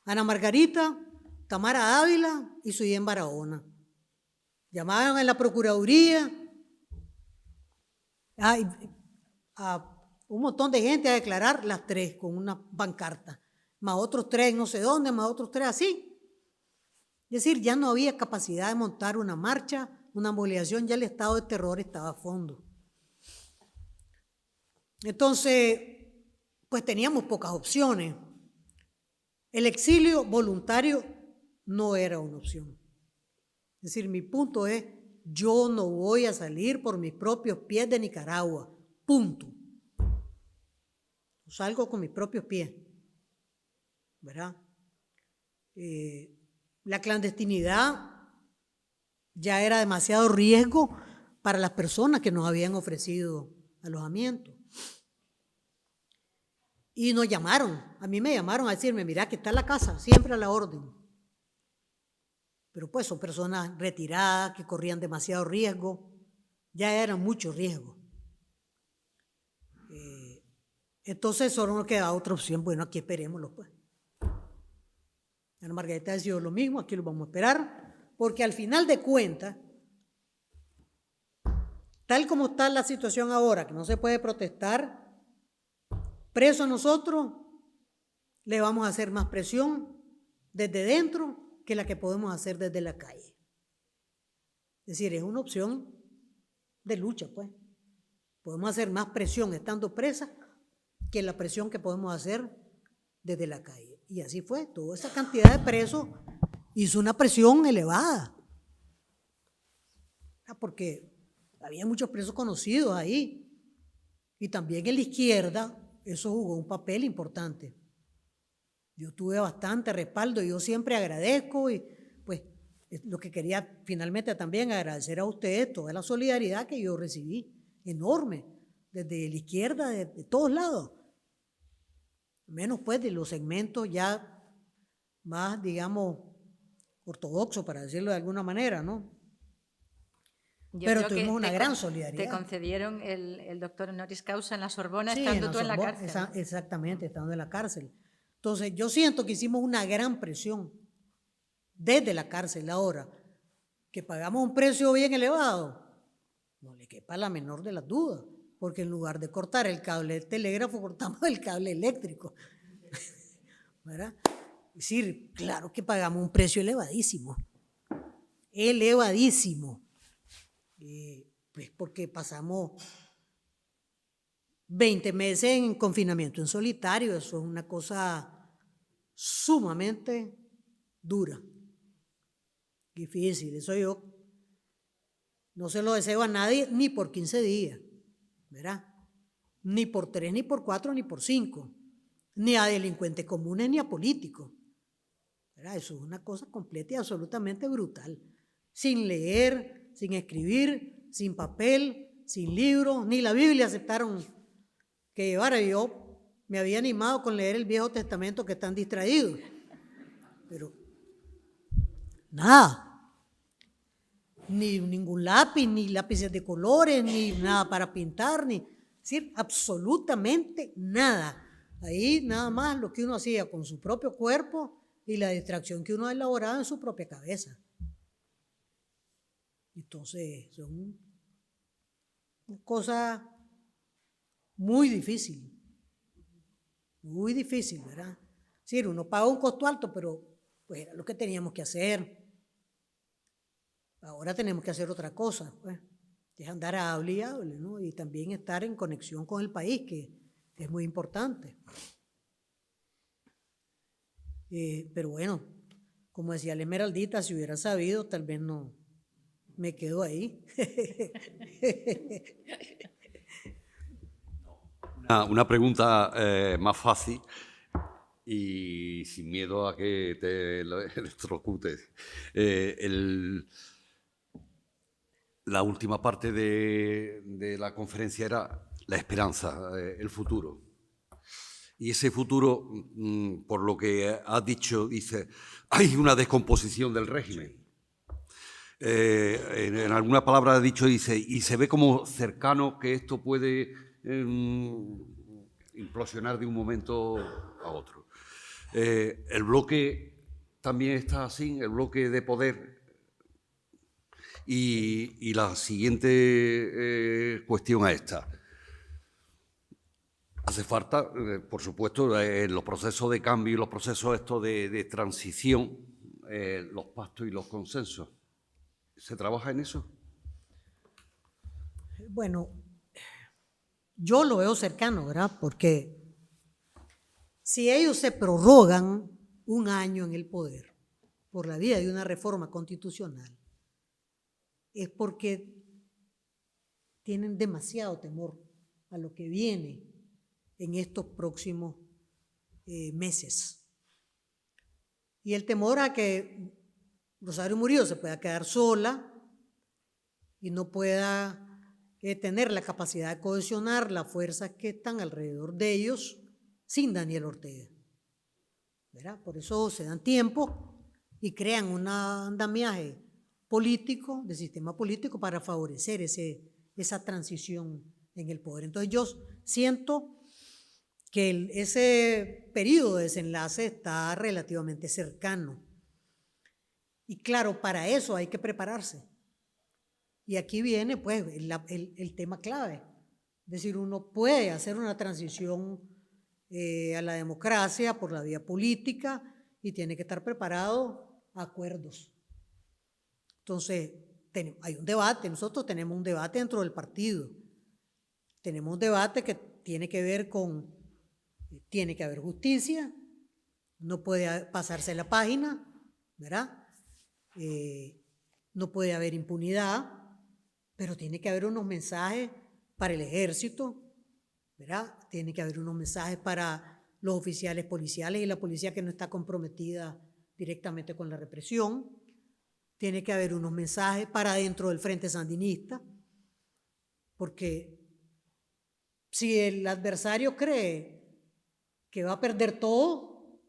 Ana Margarita, Tamara Ávila y Suyén Barahona. Llamaban a la Procuraduría, a un montón de gente a declarar, las 3 con una pancarta, más otros 3 no sé dónde, más otros 3 así. Es decir, ya no había capacidad de montar una marcha, una movilización, ya el estado de terror estaba a fondo. Entonces, pues teníamos pocas opciones. El exilio voluntario no era una opción. Es decir, mi punto es, yo no voy a salir por mis propios pies de Nicaragua, punto. Salgo con mis propios pies, ¿verdad? La clandestinidad ya era demasiado riesgo para las personas que nos habían ofrecido alojamiento. Y nos llamaron, a mí me llamaron a decirme, mira, que está la casa, siempre a la orden. Pero pues son personas retiradas que corrían demasiado riesgo, ya eran muchos riesgos. Entonces solo nos quedaba otra opción, bueno, aquí esperémoslo pues. Ana Margarita ha decidido lo mismo, aquí lo vamos a esperar, porque al final de cuentas, tal como está la situación ahora, que no se puede protestar, presos nosotros le vamos a hacer más presión desde dentro que la que podemos hacer desde la calle. Es decir, es una opción de lucha, pues. Podemos hacer más presión estando presas que la presión que podemos hacer desde la calle. Y así fue, toda esa cantidad de presos hizo una presión elevada. Porque había muchos presos conocidos ahí. Y también en la izquierda eso jugó un papel importante. Yo tuve bastante respaldo y yo siempre agradezco y pues lo que quería finalmente también agradecer a ustedes toda la solidaridad que yo recibí, enorme, desde la izquierda, de todos lados. Menos pues de los segmentos ya más, digamos, ortodoxos, para decirlo de alguna manera, ¿no? Pero tuvimos una gran solidaridad. Te concedieron el doctor honoris causa en la Sorbona, sí, estando tú en la cárcel. Exactamente, estando en la cárcel. Entonces, yo siento que hicimos una gran presión desde la cárcel ahora, que pagamos un precio bien elevado, no le quepa la menor de las dudas, porque en lugar de cortar el cable del telégrafo, cortamos el cable eléctrico. ¿Verdad? Es decir, claro que pagamos un precio elevadísimo, elevadísimo. Pues porque pasamos 20 meses en confinamiento en solitario, eso es una cosa sumamente dura, difícil. Eso yo no se lo deseo a nadie ni por 15 días, ¿verdad? Ni por 3, ni por 4, ni por 5, ni a delincuentes comunes, ni a políticos, ¿verdad? Eso es una cosa completa y absolutamente brutal. Sin leer, sin escribir, sin papel, sin libros, ni la Biblia aceptaron que llevara. Yo me había animado con leer el Viejo Testamento, que están distraídos, pero nada. Ni ningún lápiz, ni lápices de colores, ni nada para pintar, ni, es decir, absolutamente nada. Ahí nada más lo que uno hacía con su propio cuerpo y la distracción que uno elaboraba en su propia cabeza. Entonces, son una cosa muy difícil, ¿verdad? Es decir, uno paga un costo alto, pero pues era lo que teníamos que hacer. Ahora tenemos que hacer otra cosa, pues, es andar hable y hable, ¿no? Y también estar en conexión con el país, que es muy importante. Pero bueno, como decía la Esmeraldita, si hubiera sabido, tal vez no me quedo ahí. Una pregunta más fácil y sin miedo a que te electrocutes. La última parte de la conferencia era la esperanza, el futuro. Y ese futuro, por lo que has dicho, dice, hay una descomposición del régimen. En alguna palabra has dicho, dice, y se ve como cercano que esto puede implosionar de un momento a otro. El bloque también está así, el bloque de poder. Y la siguiente cuestión a esta. Hace falta, por supuesto, en los procesos de cambio y los procesos estos de transición, los pactos y los consensos. ¿Se trabaja en eso? Bueno, yo lo veo cercano, ¿verdad? Porque si ellos se prorrogan un año en el poder por la vía de una reforma constitucional, es porque tienen demasiado temor a lo que viene en estos próximos meses. Y el temor a que Rosario Murillo se pueda quedar sola y no pueda tener la capacidad de cohesionar las fuerzas que están alrededor de ellos sin Daniel Ortega, ¿verdad? Por eso se dan tiempo y crean un andamiaje político, de sistema político, para favorecer esa transición en el poder. Entonces yo siento que ese periodo de desenlace está relativamente cercano. Y claro, para eso hay que prepararse. Y aquí viene pues el tema clave. Es decir, uno puede hacer una transición a la democracia por la vía política y tiene que estar preparado a acuerdos. Entonces, hay un debate, nosotros tenemos un debate dentro del partido. Tenemos un debate que tiene que ver con, tiene que haber justicia, no puede pasarse la página, ¿verdad? No puede haber impunidad, pero tiene que haber unos mensajes para el ejército, ¿verdad? Tiene que haber unos mensajes para los oficiales policiales y la policía que no está comprometida directamente con la represión. Tiene que haber unos mensajes para dentro del Frente Sandinista, porque si el adversario cree que va a perder todo,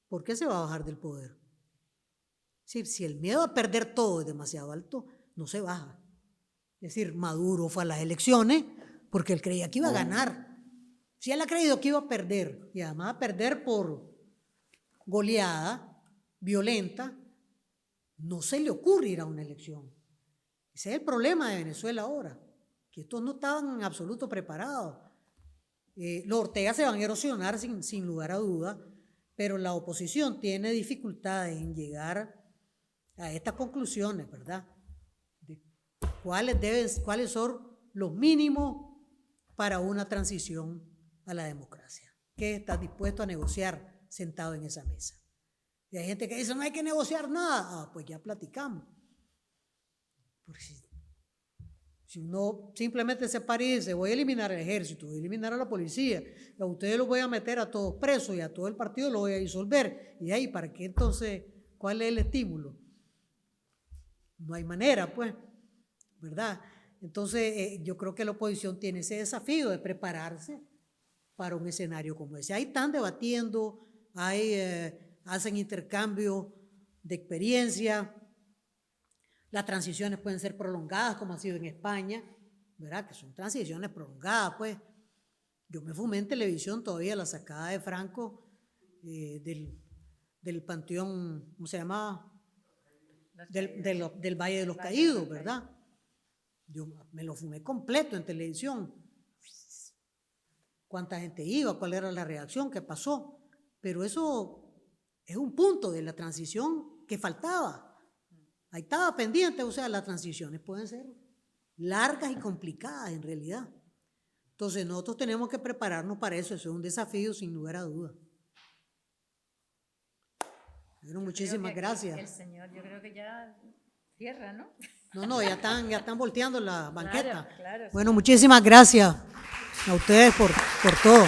¿por qué se va a bajar del poder? Si el miedo a perder todo es demasiado alto, no se baja. Es decir, Maduro fue a las elecciones porque él creía que iba a ganar. Si él ha creído que iba a perder, y además a perder por goleada violenta, no se le ocurre ir a una elección. Ese es el problema de Venezuela ahora, que estos no estaban en absoluto preparados. Los Ortega se van a erosionar sin lugar a duda, pero la oposición tiene dificultades en llegar a estas conclusiones, ¿verdad? De cuáles son los mínimos para una transición a la democracia. ¿Qué estás dispuesto a negociar sentado en esa mesa? Y hay gente que dice, no hay que negociar nada. Pues ya platicamos. Porque si uno simplemente se para y dice, voy a eliminar el ejército, voy a eliminar a la policía, a ustedes los voy a meter a todos presos y a todo el partido lo voy a disolver. Y ahí, ¿para qué entonces? ¿Cuál es el estímulo? No hay manera, pues, ¿verdad? Entonces, yo creo que la oposición tiene ese desafío de prepararse para un escenario como ese. Ahí están debatiendo, hacen intercambio de experiencia. Las transiciones pueden ser prolongadas, como ha sido en España, ¿verdad? Que son transiciones prolongadas, pues. Yo me fumé en televisión todavía la sacada de Franco del panteón, ¿cómo se llamaba? Del Valle de los Caídos, ¿verdad? Yo me lo fumé completo en televisión. ¿Cuánta gente iba? ¿Cuál era la reacción? ¿Qué pasó? Pero eso es un punto de la transición que faltaba. Ahí estaba pendiente, o sea, las transiciones pueden ser largas y complicadas en realidad. Entonces nosotros tenemos que prepararnos para eso, eso es un desafío sin lugar a dudas. Bueno, muchísimas gracias. El señor, yo creo que ya cierra, ¿no? No, ya están volteando la banqueta. Claro, bueno, muchísimas gracias a ustedes por todo.